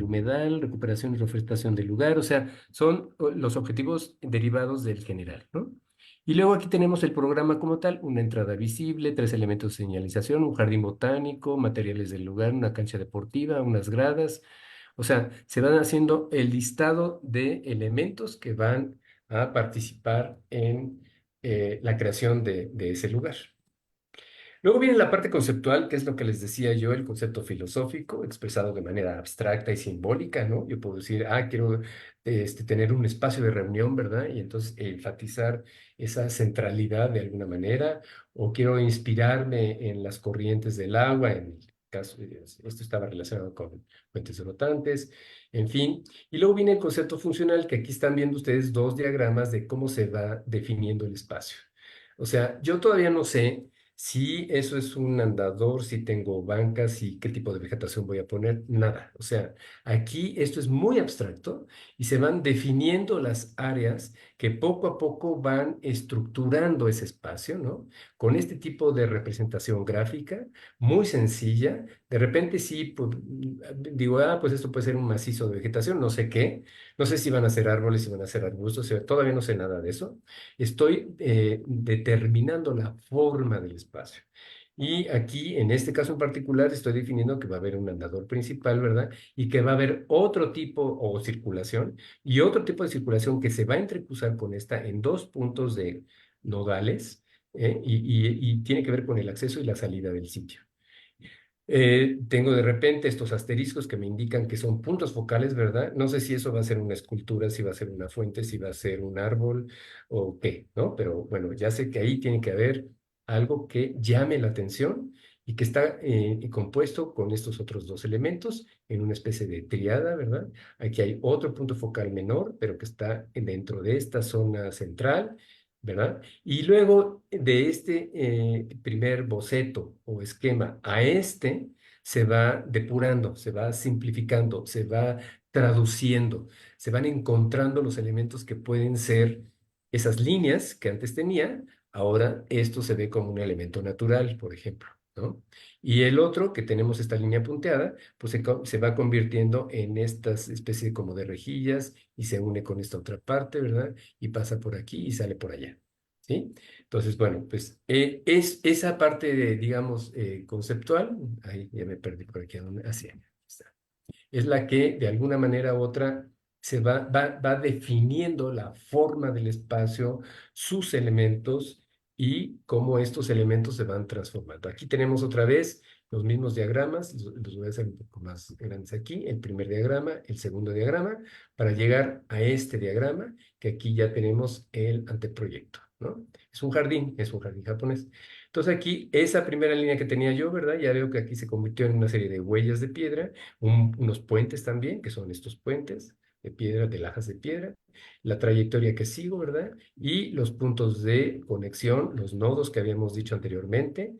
humedal, recuperación y reforestación del lugar. O sea, son los objetivos derivados del general, ¿no? Y luego aquí tenemos el programa como tal: una entrada visible, 3 elementos de señalización, un jardín botánico, materiales del lugar, una cancha deportiva, unas gradas. O sea, se van haciendo el listado de elementos que van a participar en la creación de ese lugar. Luego viene la parte conceptual, que es lo que les decía yo, el concepto filosófico expresado de manera abstracta y simbólica, ¿no? Yo puedo decir, quiero tener un espacio de reunión, ¿verdad? Y entonces enfatizar esa centralidad de alguna manera, o quiero inspirarme en las corrientes del agua, en el caso, esto estaba relacionado con fuentes rotantes, en fin. Y luego viene el concepto funcional, que aquí están viendo ustedes dos diagramas de cómo se va definiendo el espacio. O sea, yo todavía no sé si eso es un andador, si tengo bancas, si qué tipo de vegetación voy a poner, nada. O sea, aquí esto es muy abstracto y se van definiendo las áreas que poco a poco van estructurando ese espacio, ¿no? Con este tipo de representación gráfica muy sencilla. De repente sí, pues, digo, pues esto puede ser un macizo de vegetación, no sé qué, no sé si van a ser árboles, si van a ser arbustos, o sea, todavía no sé nada de eso. Estoy determinando la forma del espacio. Y aquí, en este caso en particular, estoy definiendo que va a haber un andador principal, ¿verdad? Y que va a haber otro tipo o circulación y otro tipo de circulación que se va a entrecruzar con esta en dos puntos de nodales, y tiene que ver con el acceso y la salida del sitio. Tengo de repente estos asteriscos que me indican que son puntos focales, ¿verdad? No sé si eso va a ser una escultura, si va a ser una fuente, si va a ser un árbol o qué, ¿no? Pero bueno, ya sé que ahí tiene que haber algo que llame la atención y que está compuesto con estos otros dos elementos en una especie de triada, ¿verdad? Aquí hay otro punto focal menor, pero que está dentro de esta zona central, ¿verdad? Y luego de este primer boceto o esquema a este, se va depurando, se va simplificando, se va traduciendo, se van encontrando los elementos que pueden ser esas líneas que antes tenía. Ahora esto se ve como un elemento natural, por ejemplo, ¿no? Y el otro, que tenemos esta línea punteada, pues se va convirtiendo en estas especies como de rejillas y se une con esta otra parte, ¿verdad? Y pasa por aquí y sale por allá. ¿Sí? Entonces, bueno, pues es esa parte de, digamos, conceptual. Ahí ya me perdí por aquí, así está. Es la que de alguna manera u otra va definiendo la forma del espacio, sus elementos y cómo estos elementos se van transformando. Aquí tenemos otra vez los mismos diagramas, los voy a hacer un poco más grandes aquí: el primer diagrama, el segundo diagrama, para llegar a este diagrama, que aquí ya tenemos el anteproyecto, ¿no? Es un jardín japonés. Entonces aquí, esa primera línea que tenía yo, ¿verdad? Ya veo que aquí se convirtió en una serie de huellas de piedra, unos puentes también, que son estos puentes de piedra, de lajas de piedra, la trayectoria que sigo, ¿verdad? Y los puntos de conexión, los nodos que habíamos dicho anteriormente.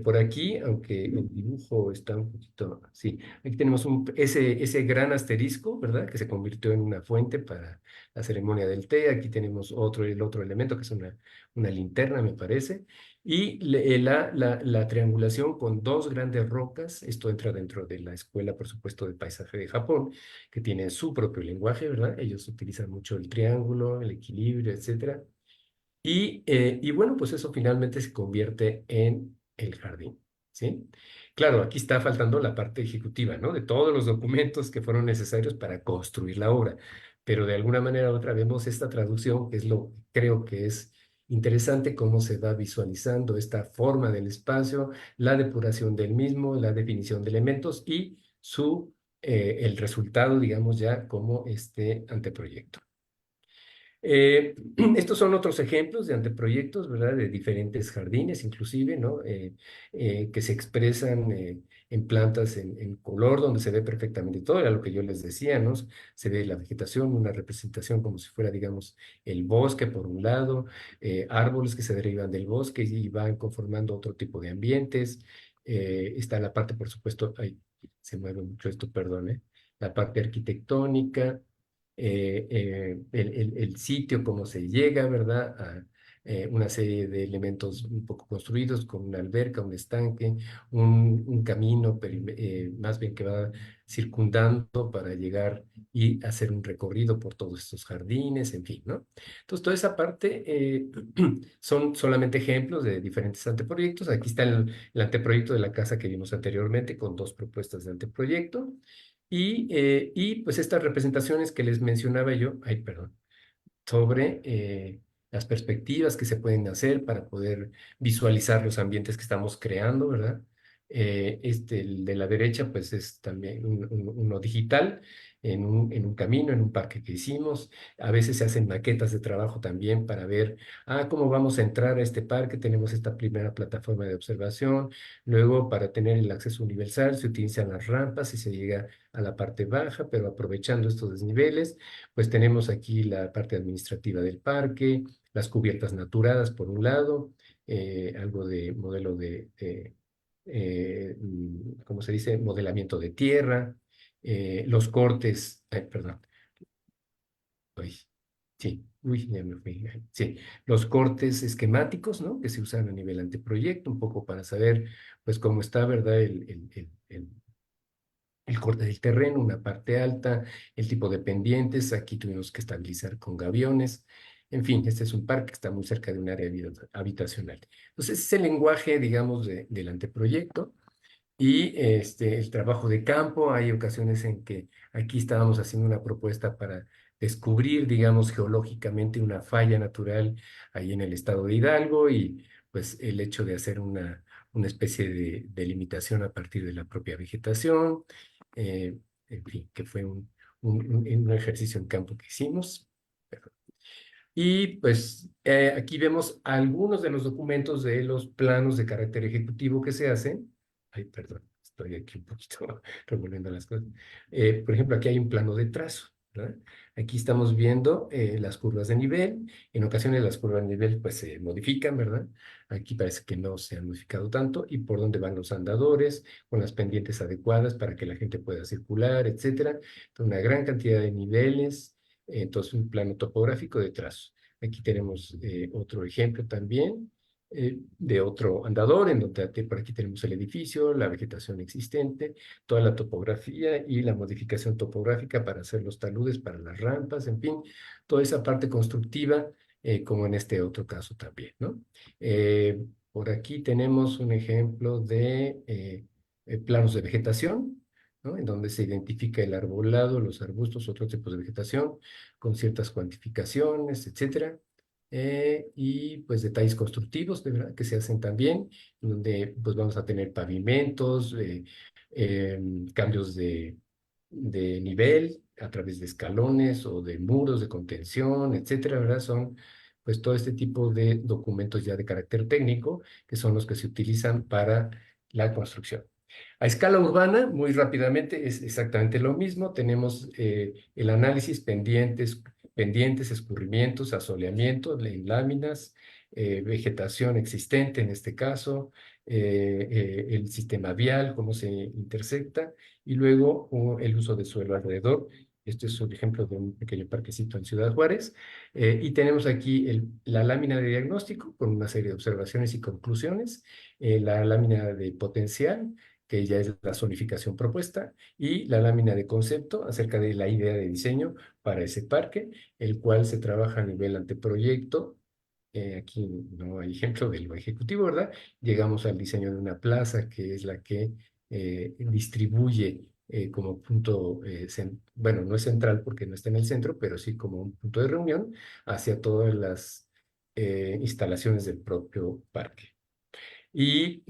Por aquí, aunque el dibujo está un poquito, sí, aquí tenemos ese gran asterisco, ¿verdad? Que se convirtió en una fuente para la ceremonia del té. Aquí tenemos el otro elemento, que es una linterna, me parece. Y la triangulación con dos grandes rocas. Esto entra dentro de la escuela, por supuesto, de paisaje de Japón, que tiene su propio lenguaje, ¿verdad? Ellos utilizan mucho el triángulo, el equilibrio, etcétera. Y bueno, pues eso finalmente se convierte en el jardín, ¿sí? Claro, aquí está faltando la parte ejecutiva, ¿no? De todos los documentos que fueron necesarios para construir la obra. Pero de alguna manera u otra vemos esta traducción, que es lo que creo que es interesante: cómo se va visualizando esta forma del espacio, la depuración del mismo, la definición de elementos y el resultado, digamos, ya como este anteproyecto. Estos son otros ejemplos de anteproyectos, ¿verdad? De diferentes jardines, inclusive, ¿no? Que se expresan en plantas en color, donde se ve perfectamente todo, era lo que yo les decía, ¿no? Se ve la vegetación, una representación como si fuera, digamos, el bosque por un lado, árboles que se derivan del bosque y van conformando otro tipo de ambientes. Está la parte, por supuesto, ay, se mueve mucho esto, perdón, ¿eh? La parte arquitectónica, el sitio, cómo se llega, ¿verdad? A una serie de elementos un poco construidos, con una alberca, un estanque, un camino, más bien que va circundando para llegar y hacer un recorrido por todos estos jardines, en fin, ¿no? Entonces, toda esa parte son solamente ejemplos de diferentes anteproyectos. Aquí está el anteproyecto de la casa que vimos anteriormente con dos propuestas de anteproyecto. Y pues estas representaciones que les mencionaba yo, ay, perdón, sobre las perspectivas que se pueden hacer para poder visualizar los ambientes que estamos creando, ¿verdad? El de la derecha, pues es también uno digital, en un camino, en un parque que hicimos. A veces se hacen maquetas de trabajo también para ver, cómo vamos a entrar a este parque. Tenemos esta primera plataforma de observación. Luego, para tener el acceso universal, se utilizan las rampas y se llega a la parte baja, pero aprovechando estos desniveles pues tenemos aquí la parte administrativa del parque, las cubiertas naturadas por un lado, algo de modelo ¿cómo se dice? Modelamiento de tierra, los cortes, perdón, ay, sí, uy, ya me fui, sí, los cortes esquemáticos, ¿no? Que se usan a nivel anteproyecto, un poco para saber, pues, cómo está, ¿verdad? El corte del terreno, una parte alta, el tipo de pendientes, aquí tuvimos que estabilizar con gaviones. En fin, este es un parque que está muy cerca de un área habitacional. Entonces, es el lenguaje, digamos, del anteproyecto. Y el trabajo de campo, hay ocasiones en que aquí estábamos haciendo una propuesta para descubrir, digamos, geológicamente una falla natural ahí en el estado de Hidalgo y pues el hecho de hacer una especie de delimitación a partir de la propia vegetación, en fin, que fue un ejercicio en campo que hicimos. Y pues aquí vemos algunos de los documentos de los planos de carácter ejecutivo que se hacen. Ay, perdón, estoy aquí un poquito revolviendo las cosas. Por ejemplo, aquí hay un plano de trazo, ¿verdad? Aquí estamos viendo las curvas de nivel. En ocasiones las curvas de nivel pues se modifican, ¿verdad? Aquí parece que no se han modificado tanto. Y por dónde van los andadores, con las pendientes adecuadas para que la gente pueda circular, etcétera. Entonces, una gran cantidad de niveles. Entonces, un plano topográfico de trazo. Aquí tenemos otro ejemplo también de otro andador, en donde por aquí tenemos el edificio, la vegetación existente, toda la topografía y la modificación topográfica para hacer los taludes, para las rampas, en fin, toda esa parte constructiva, como en este otro caso también, ¿no? Por aquí tenemos un ejemplo de planos de vegetación, ¿no? En donde se identifica el arbolado, los arbustos, otros tipos de vegetación, con ciertas cuantificaciones, etcétera. Y pues detalles constructivos, de verdad, que se hacen también, donde pues vamos a tener pavimentos, cambios de nivel a través de escalones o de muros de contención, etcétera, ¿verdad? Son pues todo este tipo de documentos ya de carácter técnico, que son los que se utilizan para la construcción. A escala urbana, muy rápidamente, es exactamente lo mismo. Tenemos el análisis pendientes, escurrimientos, asoleamiento en láminas, vegetación existente en este caso, el sistema vial, cómo se intersecta, y luego el uso de suelo alrededor. Este es un ejemplo de un pequeño parquecito en Ciudad Juárez. Y tenemos aquí la lámina de diagnóstico con una serie de observaciones y conclusiones, la lámina de potencial, que ya es la zonificación propuesta, y la lámina de concepto acerca de la idea de diseño para ese parque, el cual se trabaja a nivel anteproyecto. Aquí no hay ejemplo de lo ejecutivo, ¿verdad? Llegamos al diseño de una plaza, que es la que distribuye como punto, bueno, no es central porque no está en el centro, pero sí como un punto de reunión hacia todas las instalaciones del propio parque. Y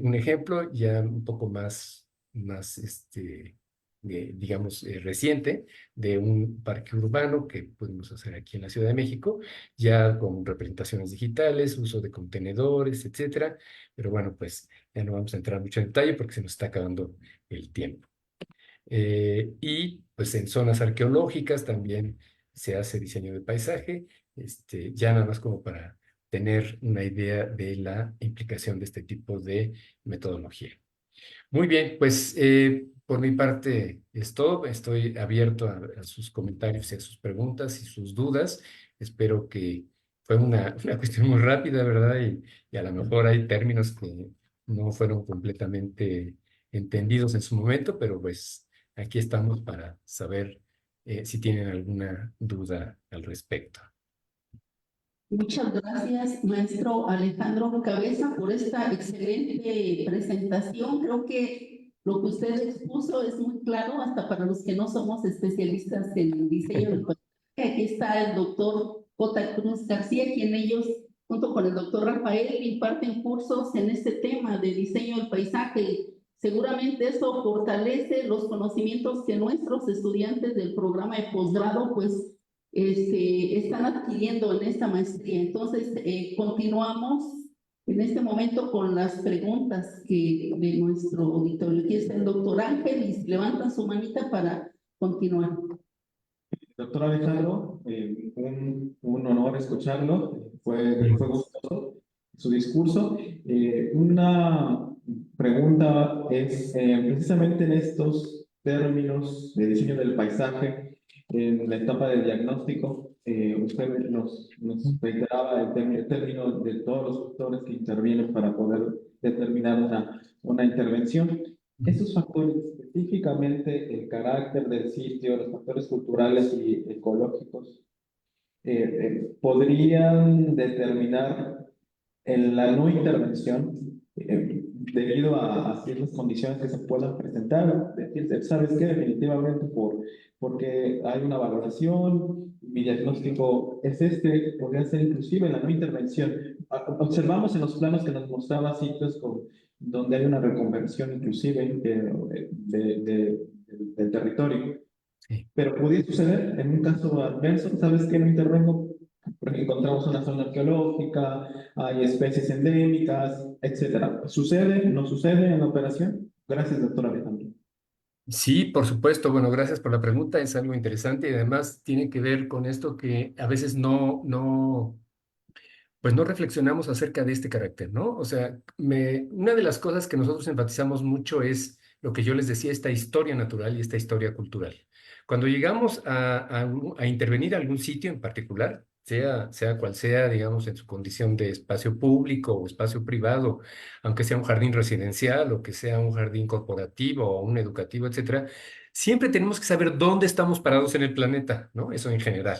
un ejemplo ya un poco más digamos, reciente de un parque urbano que pudimos hacer aquí en la Ciudad de México, ya con representaciones digitales, uso de contenedores, etcétera. Pero bueno, pues ya no vamos a entrar mucho en detalle porque se nos está acabando el tiempo. Y pues en zonas arqueológicas también se hace diseño de paisaje, ya nada más como para tener una idea de la implicación de este tipo de metodología. Muy bien, pues por mi parte es todo. Estoy abierto a sus comentarios y a sus preguntas y sus dudas. Espero que fue una cuestión muy rápida, ¿verdad? Y a lo mejor hay términos que no fueron completamente entendidos en su momento, pero pues aquí estamos para saber si tienen alguna duda al respecto. Muchas gracias, maestro Alejandro Cabeza, por esta excelente presentación. Creo que lo que usted expuso es muy claro, hasta para los que no somos especialistas en diseño del paisaje. Aquí está el doctor J. Cruz García, quien ellos, junto con el doctor Rafael, imparten cursos en este tema de diseño del paisaje. Seguramente eso fortalece los conocimientos que nuestros estudiantes del programa de posgrado, pues, están adquiriendo en esta maestría. Entonces, continuamos en este momento con las preguntas de nuestro auditorio. Aquí está el doctor Ángel y levantan su manita para continuar. Doctor Alejandro, un honor escucharlo, fue gustoso su discurso. Una pregunta es, precisamente en estos términos de diseño del paisaje, en la etapa de diagnóstico, usted nos reiteraba el término de todos los factores que intervienen para poder determinar una intervención. Estos factores, específicamente el carácter del sitio, los factores culturales y ecológicos, podrían determinar en la no intervención debido a ciertas condiciones que se puedan presentar. Decir, ¿sabes qué? Definitivamente porque hay una valoración, mi diagnóstico es podría ser inclusive en la no intervención. Observamos en los planos que nos mostraba sitios donde hay una reconversión inclusive del territorio. Sí. Pero pudiera suceder en un caso adverso, ¿sabes qué? No intervengo porque encontramos una zona arqueológica, hay especies endémicas, etcétera. ¿Sucede? ¿No sucede en la operación? Gracias, doctor Alejandro. Sí, por supuesto. Bueno, gracias por la pregunta. Es algo interesante y además tiene que ver con esto que a veces pues no reflexionamos acerca de este carácter, ¿no? O sea, una de las cosas que nosotros enfatizamos mucho es lo que yo les decía, esta historia natural y esta historia cultural. Cuando llegamos a intervenir a algún sitio en particular, sea cual sea, digamos, en su condición de espacio público o espacio privado, aunque sea un jardín residencial o que sea un jardín corporativo o un educativo, etcétera, siempre tenemos que saber dónde estamos parados en el planeta, ¿no? Eso en general.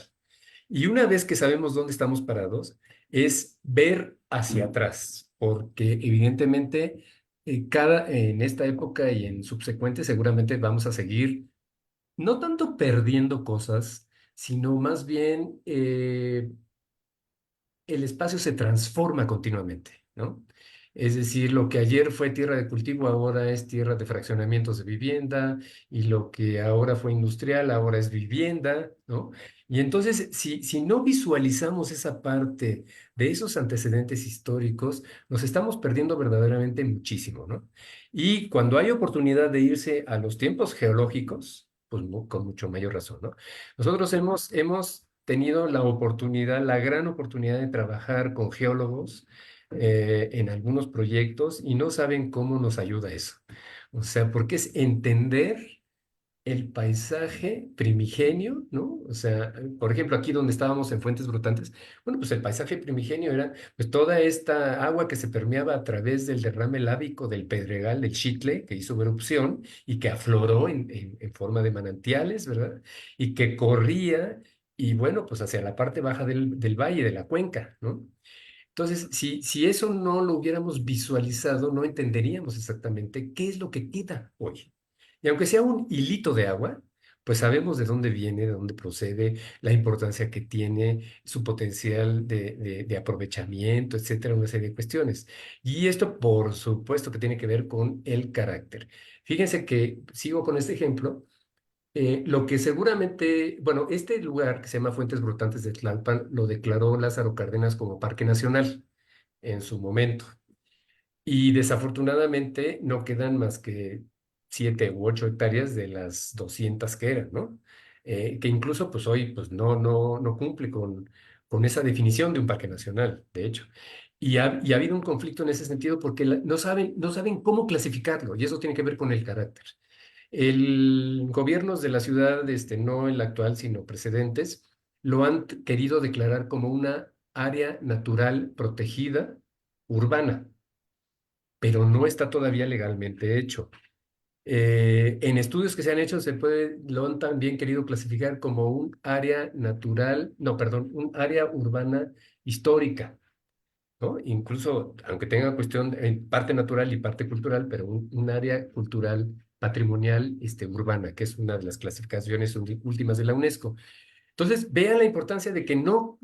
Y una vez que sabemos dónde estamos parados, es ver hacia atrás, porque evidentemente en esta época y en subsecuentes seguramente vamos a seguir no tanto perdiendo cosas, sino más bien el espacio se transforma continuamente, ¿no? Es decir, lo que ayer fue tierra de cultivo ahora es tierra de fraccionamientos de vivienda y lo que ahora fue industrial ahora es vivienda, ¿no? Y entonces, si no visualizamos esa parte de esos antecedentes históricos, nos estamos perdiendo verdaderamente muchísimo, ¿no? Y cuando hay oportunidad de irse a los tiempos geológicos, pues con mucho mayor razón, ¿no? Nosotros hemos tenido la oportunidad, la gran oportunidad de trabajar con geólogos en algunos proyectos y no saben cómo nos ayuda eso. O sea, porque es entender el paisaje primigenio, ¿no? O sea, por ejemplo, aquí donde estábamos en Fuentes Brotantes, bueno, pues el paisaje primigenio era pues toda esta agua que se permeaba a través del derrame lábico del Pedregal, del Xitle, que hizo erupción y que afloró en forma de manantiales, ¿verdad? Y que corría, y bueno, pues hacia la parte baja del valle, de la cuenca, ¿no? Entonces, si eso no lo hubiéramos visualizado, no entenderíamos exactamente qué es lo que queda hoy. Y aunque sea un hilito de agua, pues sabemos de dónde viene, de dónde procede, la importancia que tiene, su potencial de aprovechamiento, etcétera, una serie de cuestiones. Y esto, por supuesto, que tiene que ver con el carácter. Fíjense que sigo con este ejemplo Lo que seguramente, bueno, este lugar que se llama Fuentes Brotantes de Tlalpan lo declaró Lázaro Cárdenas como Parque Nacional en su momento. Y desafortunadamente no quedan más que 7 u 8 hectáreas de las 200 que eran, ¿no? Que incluso pues hoy pues no cumple con esa definición de un parque nacional, de hecho. Y ha habido un conflicto en ese sentido porque no saben cómo clasificarlo y eso tiene que ver con el carácter. El gobiernos de la ciudad, no el actual, sino precedentes, lo han querido declarar como una área natural protegida urbana, pero no está todavía legalmente hecho. En estudios que se han hecho, lo han también querido clasificar como un área natural, no, perdón, un área urbana histórica, ¿no? Incluso, aunque tenga cuestión en parte natural y parte cultural, pero un área cultural patrimonial, urbana, que es una de las clasificaciones últimas de la UNESCO. Entonces, vean la importancia de que no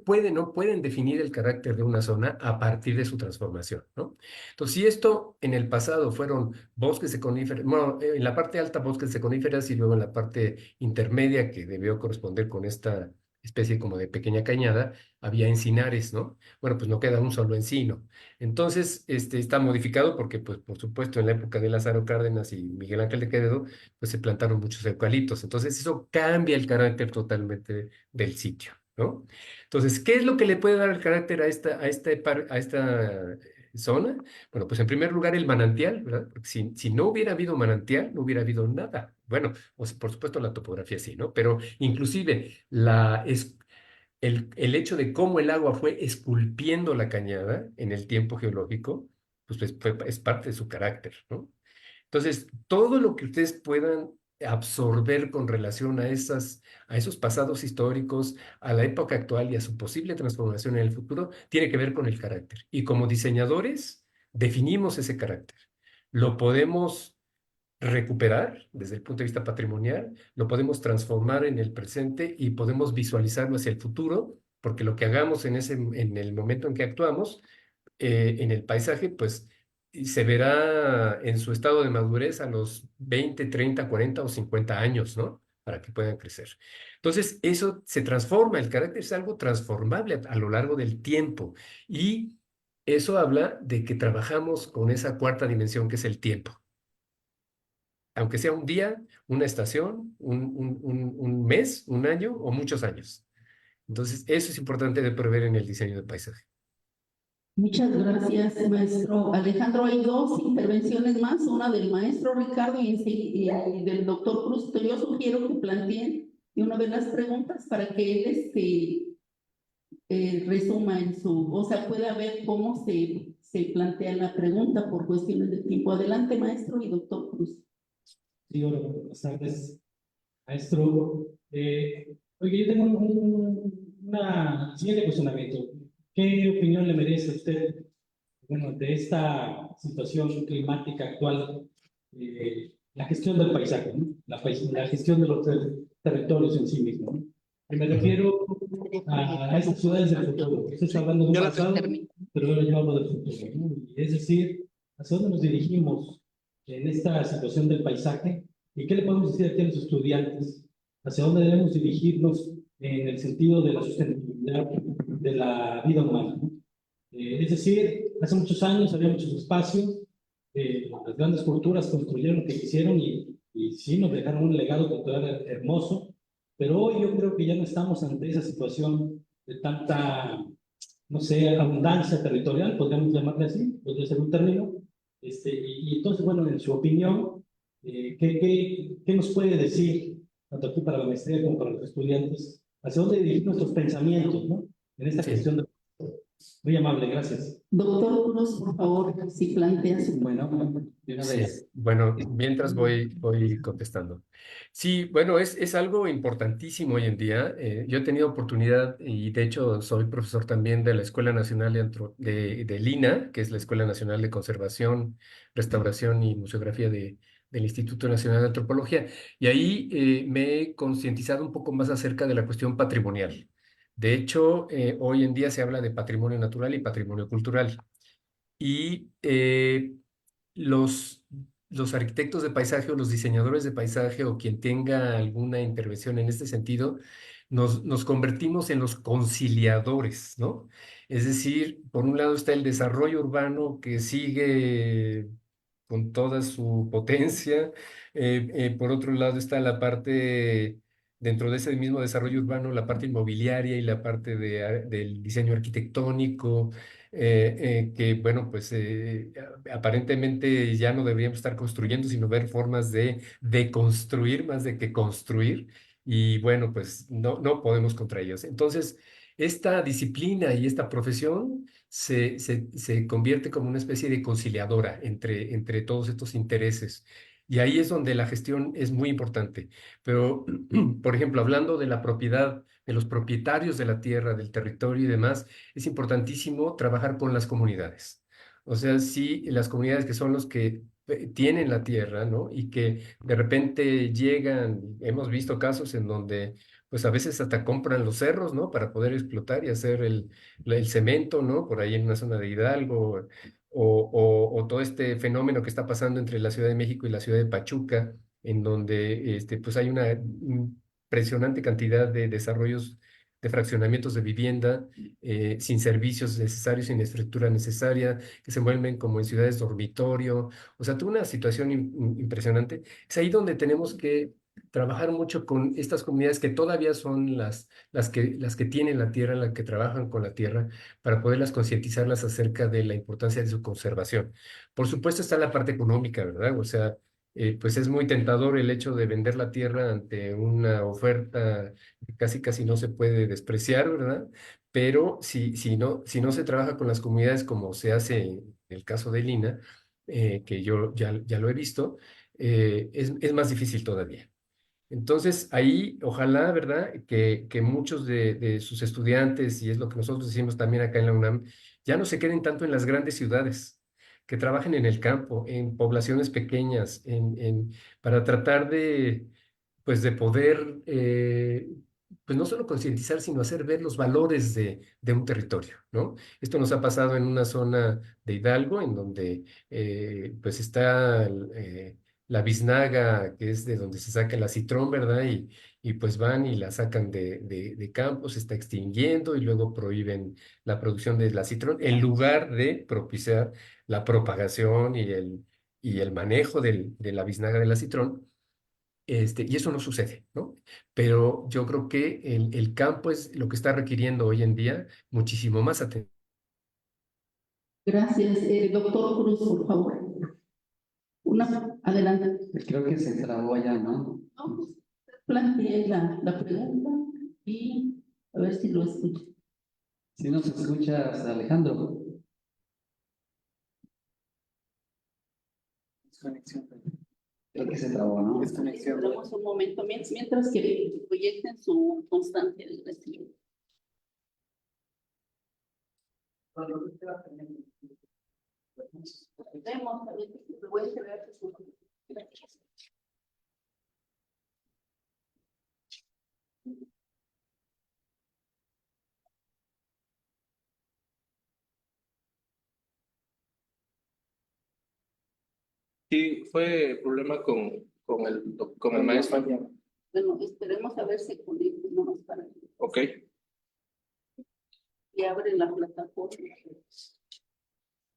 pueden definir el carácter de una zona a partir de su transformación, ¿no? Entonces, si esto en el pasado fueron bosques de coníferas, bueno, en la parte alta bosques de coníferas y luego en la parte intermedia que debió corresponder con esta especie como de pequeña cañada, había encinares, ¿no? Bueno, pues no queda un solo encino. Entonces, está modificado porque, pues, por supuesto, en la época de Lázaro Cárdenas y Miguel Ángel de Quevedo, pues se plantaron muchos eucaliptos. Entonces eso cambia el carácter totalmente del sitio, ¿no? Entonces, ¿qué es lo que le puede dar el carácter a esta zona? Bueno, pues en primer lugar el manantial, ¿verdad? Porque si no hubiera habido manantial, no hubiera habido nada. Bueno, por supuesto la topografía sí, ¿no? Pero inclusive el hecho de cómo el agua fue esculpiendo la cañada en el tiempo geológico, pues es parte de su carácter, ¿no? Entonces, todo lo que ustedes puedan absorber con relación a esos pasados históricos, a la época actual y a su posible transformación en el futuro, tiene que ver con el carácter. Y como diseñadores, definimos ese carácter. Lo podemos recuperar desde el punto de vista patrimonial, lo podemos transformar en el presente y podemos visualizarlo hacia el futuro, porque lo que hagamos en el momento en que actuamos, en el paisaje, pues y se verá en su estado de madurez a los 20, 30, 40 o 50 años, ¿no? Para que puedan crecer. Entonces, eso se transforma, el carácter es algo transformable a lo largo del tiempo y eso habla de que trabajamos con esa cuarta dimensión que es el tiempo. Aunque sea un día, una estación, un mes, un año o muchos años. Entonces, eso es importante de prever en el diseño del paisaje. Muchas gracias, maestro Alejandro. Hay dos intervenciones más, una del maestro Ricardo y del doctor Cruz. Yo sugiero que planteen de una vez las preguntas para que él resuma o sea, pueda ver cómo se plantea la pregunta por cuestiones de tiempo. Adelante, maestro y doctor Cruz. Sí, hola, buenas tardes, maestro. Oye, yo tengo una siguiente cuestionamiento. ¿Qué opinión le merece a usted, bueno, de esta situación climática actual, la gestión del paisaje, ¿no? La gestión de los territorios en sí mismos, ¿no? Y me refiero a estas ciudades del futuro. Usted está hablando de un pasado, pero ahora yo hablo del futuro, ¿no? Y es decir, ¿hacia dónde nos dirigimos en esta situación del paisaje? ¿Y qué le podemos decir aquí a los estudiantes? ¿Hacia dónde debemos dirigirnos en el sentido de la sustentabilidad de la vida humana, ¿no? Es decir, hace muchos años había muchos espacios, las grandes culturas construyeron lo que quisieron y sí nos dejaron un legado cultural hermoso, pero hoy yo creo que ya no estamos ante esa situación de tanta, no sé, abundancia territorial, podríamos llamarle así, podría ser un término. Y entonces, bueno, en su opinión, ¿qué nos puede decir, tanto aquí para la maestría como para los estudiantes, hacia dónde dirigir nuestros pensamientos, ¿no? En esta Sí. cuestión de... Muy amable, gracias. Doctor Cruz, por favor, si plantea su... Bueno, de una Sí, vez. bueno, mientras voy contestando. Sí, bueno, es algo importantísimo hoy en día. Yo he tenido oportunidad y de hecho soy profesor también de la Escuela Nacional del INA, que es la Escuela Nacional de Conservación, Restauración y Museografía del Instituto Nacional de Antropología. Y ahí me he concientizado un poco más acerca de la cuestión patrimonial. De hecho, hoy en día se habla de patrimonio natural y patrimonio cultural. Y los los arquitectos de paisaje o los diseñadores de paisaje o quien tenga alguna intervención en este sentido, nos convertimos en los conciliadores, ¿no? Es decir, por un lado está el desarrollo urbano que sigue con toda su potencia. Por otro lado está la parte, dentro de ese mismo desarrollo urbano, la parte inmobiliaria y la parte del diseño arquitectónico, que, bueno, pues aparentemente ya no deberíamos estar construyendo, sino ver formas de construir más de que construir. Y bueno, pues no podemos contra ellos. Entonces, esta disciplina y esta profesión se convierte como una especie de conciliadora entre todos estos intereses. Y ahí es donde la gestión es muy importante. Pero, por ejemplo, hablando de la propiedad, de los propietarios de la tierra, del territorio y demás, es importantísimo trabajar con las comunidades. O sea, sí, las comunidades que son los que tienen la tierra, ¿no? Y que de repente llegan, hemos visto casos en donde pues a veces hasta compran los cerros, ¿no? Para poder explotar y hacer el cemento, ¿no? Por ahí en una zona de Hidalgo, o todo este fenómeno que está pasando entre la Ciudad de México y la Ciudad de Pachuca, en donde pues hay una impresionante cantidad de desarrollos de fraccionamientos de vivienda, sin servicios necesarios, sin estructura necesaria, que se vuelven como en ciudades dormitorio. O sea, tuvo una situación impresionante. Es ahí donde tenemos que trabajar mucho con estas comunidades que todavía son las que tienen la tierra, las que trabajan con la tierra, para poderlas concientizarlas acerca de la importancia de su conservación. Por supuesto está la parte económica, ¿verdad? O sea, pues es muy tentador el hecho de vender la tierra ante una oferta que casi casi no se puede despreciar, ¿verdad? Pero si no se trabaja con las comunidades como se hace en el caso de Lina, que yo ya lo he visto, es más difícil todavía. Entonces, ahí, ojalá, ¿verdad? Que muchos de sus estudiantes, y es lo que nosotros decimos también acá en la UNAM, ya no se queden tanto en las grandes ciudades, que trabajen en el campo, en poblaciones pequeñas, para tratar pues de poder, pues no solo concientizar, sino hacer ver los valores de un territorio, ¿no? Esto nos ha pasado en una zona de Hidalgo, en donde pues está la biznaga, que es de donde se saca el acitrón, ¿verdad? Y pues van y la sacan de campo, se está extinguiendo y luego prohíben la producción del acitrón en lugar de propiciar la propagación y el manejo de la biznaga del acitrón. Y eso no sucede, ¿no? Pero yo creo que el campo es lo que está requiriendo hoy en día muchísimo más atención. Gracias. Doctor Cruz, por favor. Adelante. Creo que se trabó allá, ¿no? No, pues, planteé la pregunta y a ver si lo escucho. Si nos escuchas, Alejandro. Desconexión. Creo que se trabó, ¿no? Desconexión. Esperamos un momento mientras que proyecten su constancia de investigación. Vemos, a ver, me voy a entregar su. Gracias. Sí, fue problema con el maestro. Bueno, esperemos a ver si conecta nomás para Ok. que abren la plataforma.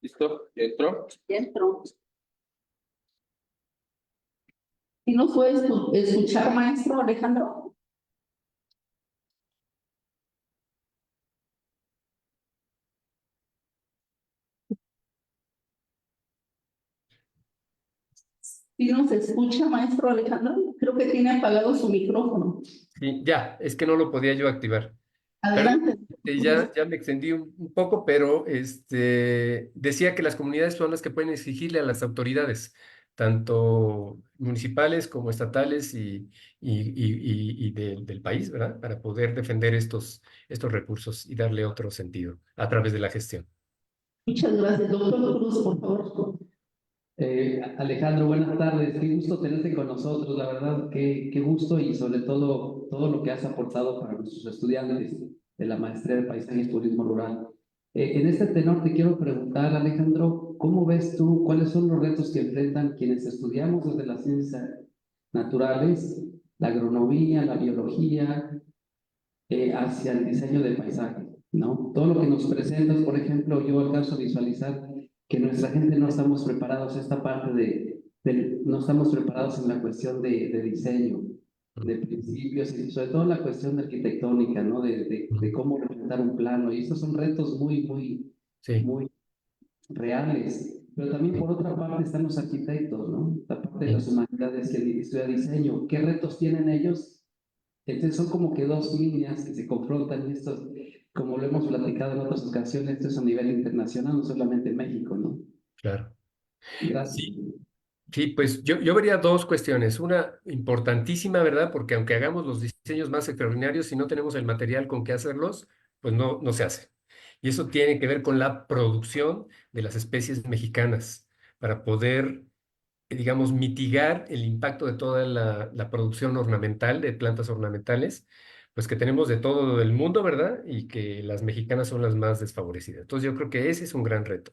¿Listo? ¿Ya entró? Ya entró. ¿Y nos puede escuchar, maestro Alejandro? ¿Sí nos escucha, maestro Alejandro? Creo que tiene apagado su micrófono. Sí, ya, es que no lo podía yo activar. Adelante. Ya me extendí un poco, pero decía que las comunidades son las que pueden exigirle a las autoridades, tanto municipales como estatales y del país, ¿verdad? Para poder defender estos recursos y darle otro sentido a través de la gestión. Muchas gracias. Doctor Cruz, por favor. Alejandro, buenas tardes. Qué gusto tenerte con nosotros. La verdad, qué gusto y sobre todo lo que has aportado para nuestros estudiantes de la maestría de Paisaje y Turismo Rural. En este tenor te quiero preguntar, Alejandro, ¿cómo ves tú cuáles son los retos que enfrentan quienes estudiamos desde las ciencias naturales, la agronomía, la biología, hacia el diseño del paisaje, ¿no? Todo lo que nos presentas, por ejemplo, yo alcanzo a visualizar que nuestra gente no estamos preparados, esta parte no estamos preparados en la cuestión de diseño, de principios y sobre todo en la cuestión arquitectónica, ¿no? De cómo representar un plano. Y estos son retos Sí, muy reales. Pero también por otra parte están los arquitectos, ¿no? La parte de sí, las humanidades que estudia diseño. ¿Qué retos tienen ellos? Entonces son como que dos líneas que se confrontan y esto, como lo hemos platicado en otras ocasiones, esto es a nivel internacional, no solamente en México, ¿no? claro. Gracias. Sí, sí, pues yo vería dos cuestiones. Una importantísima, ¿verdad? Porque aunque hagamos los diseños más extraordinarios, si no tenemos el material con que hacerlos, pues no se hace. Y eso tiene que ver con la producción de las especies mexicanas para poder, digamos, mitigar el impacto de toda la producción ornamental, de plantas ornamentales, pues que tenemos de todo el mundo, ¿verdad? Y que las mexicanas son las más desfavorecidas. Entonces yo creo que ese es un gran reto.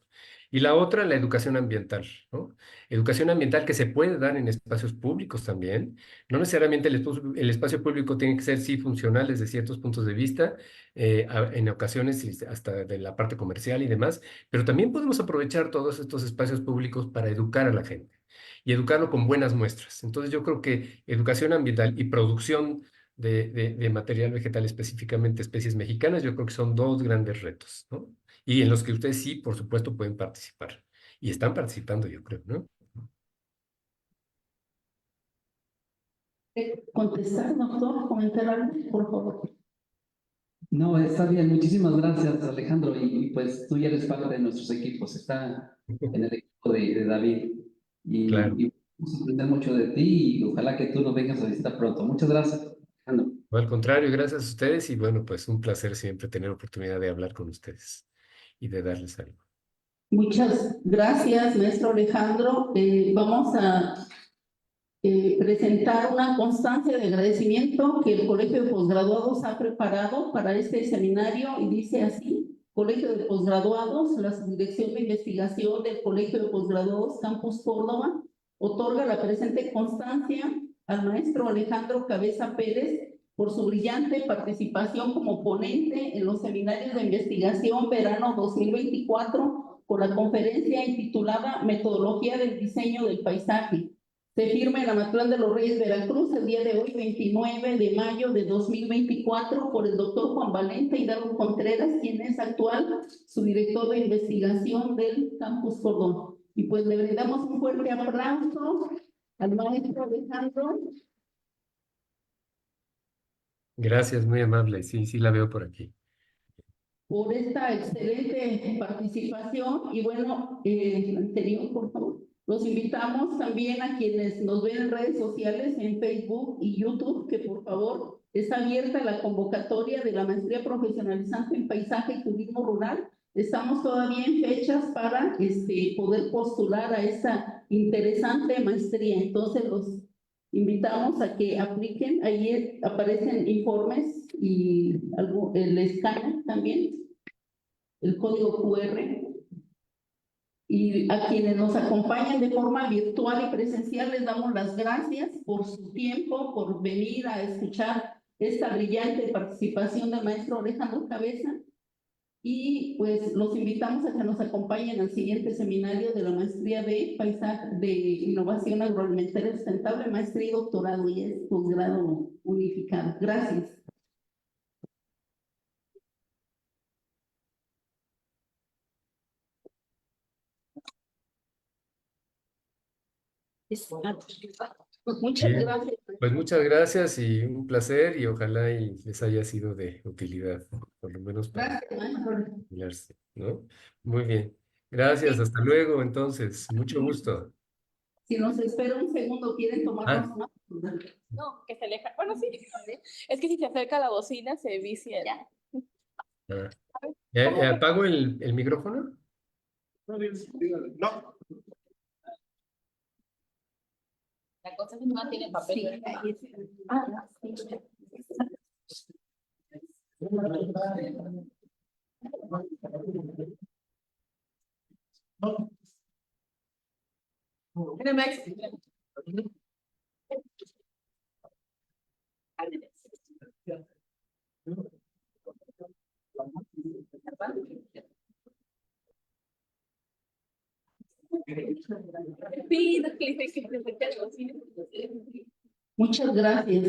Y la otra, la educación ambiental, ¿no? Educación ambiental que se puede dar en espacios públicos también. No necesariamente el espacio público tiene que ser, sí, funcional desde ciertos puntos de vista, en ocasiones hasta de la parte comercial y demás, pero también podemos aprovechar todos estos espacios públicos para educar a la gente y educarlo con buenas muestras. Entonces yo creo que educación ambiental y producción de material vegetal, específicamente especies mexicanas, yo creo que son dos grandes retos, ¿no? Y en los que ustedes sí, por supuesto, pueden participar. Y están participando, yo creo, ¿no? Contestar, doctor, comentar algo, por favor. No, está bien, muchísimas gracias Alejandro y pues tú ya eres parte de nuestros equipos, está en el equipo de David Claro. y vamos a aprender mucho de ti y ojalá que tú nos vengas a visitar pronto. Muchas gracias, Alejandro. No, al contrario, gracias a ustedes y bueno, pues un placer siempre tener oportunidad de hablar con ustedes y de darles algo. Muchas gracias, maestro Alejandro. Vamos a presentar una constancia de agradecimiento que el Colegio de Posgraduados ha preparado para este seminario y dice así: Colegio de Posgraduados, la Subdirección de Investigación del Colegio de Posgraduados Campus Córdoba otorga la presente constancia al maestro Alejandro Cabeza Pérez por su brillante participación como ponente en los seminarios de investigación verano 2024 con la conferencia intitulada Metodología del Diseño del Paisaje. Se firma en Amatlán de los Reyes, Veracruz, el día de hoy, 29 de mayo de 2024, por el doctor Juan Valente Hidalgo Contreras, quien es actual subdirector de investigación del Campus Cordón. Y pues le brindamos un fuerte aplauso al maestro Alejandro. Gracias, muy amable. Sí, sí la veo por aquí. Por esta excelente participación. Y bueno, anterior, por favor. Los invitamos también a quienes nos ven en redes sociales, en Facebook y YouTube, que por favor está abierta la convocatoria de la maestría profesionalizante en paisaje y turismo rural. Estamos todavía en fechas para poder postular a esta interesante maestría. Entonces los invitamos a que apliquen. Ahí aparecen informes y el escáner también, el código QR. Y a quienes nos acompañan de forma virtual y presencial les damos las gracias por su tiempo, por venir a escuchar esta brillante participación del maestro Alejandro Cabeza. Y pues los invitamos a que nos acompañen al siguiente seminario de la maestría de paisaje, de innovación agroalimentaria sustentable, maestría y doctorado, y es posgrado unificado. Gracias. Muchas Bien, gracias. pues muchas gracias y un placer y ojalá y les haya sido de utilidad, por lo menos para Gracias, maestro. hablarse, ¿no? Muy bien. Gracias, hasta luego entonces. Mucho gusto. Si nos espera un segundo, ¿quieren tomarnos Ah, una? No, que se aleja. Bueno, sí. Es que si se acerca a la bocina se vicia. Ya. ah. ¿Apago el micrófono? No. La cosa es que no tiene papel. Ah, sí. Sí, no, que dice que se acerca a la bocina. Muchas gracias.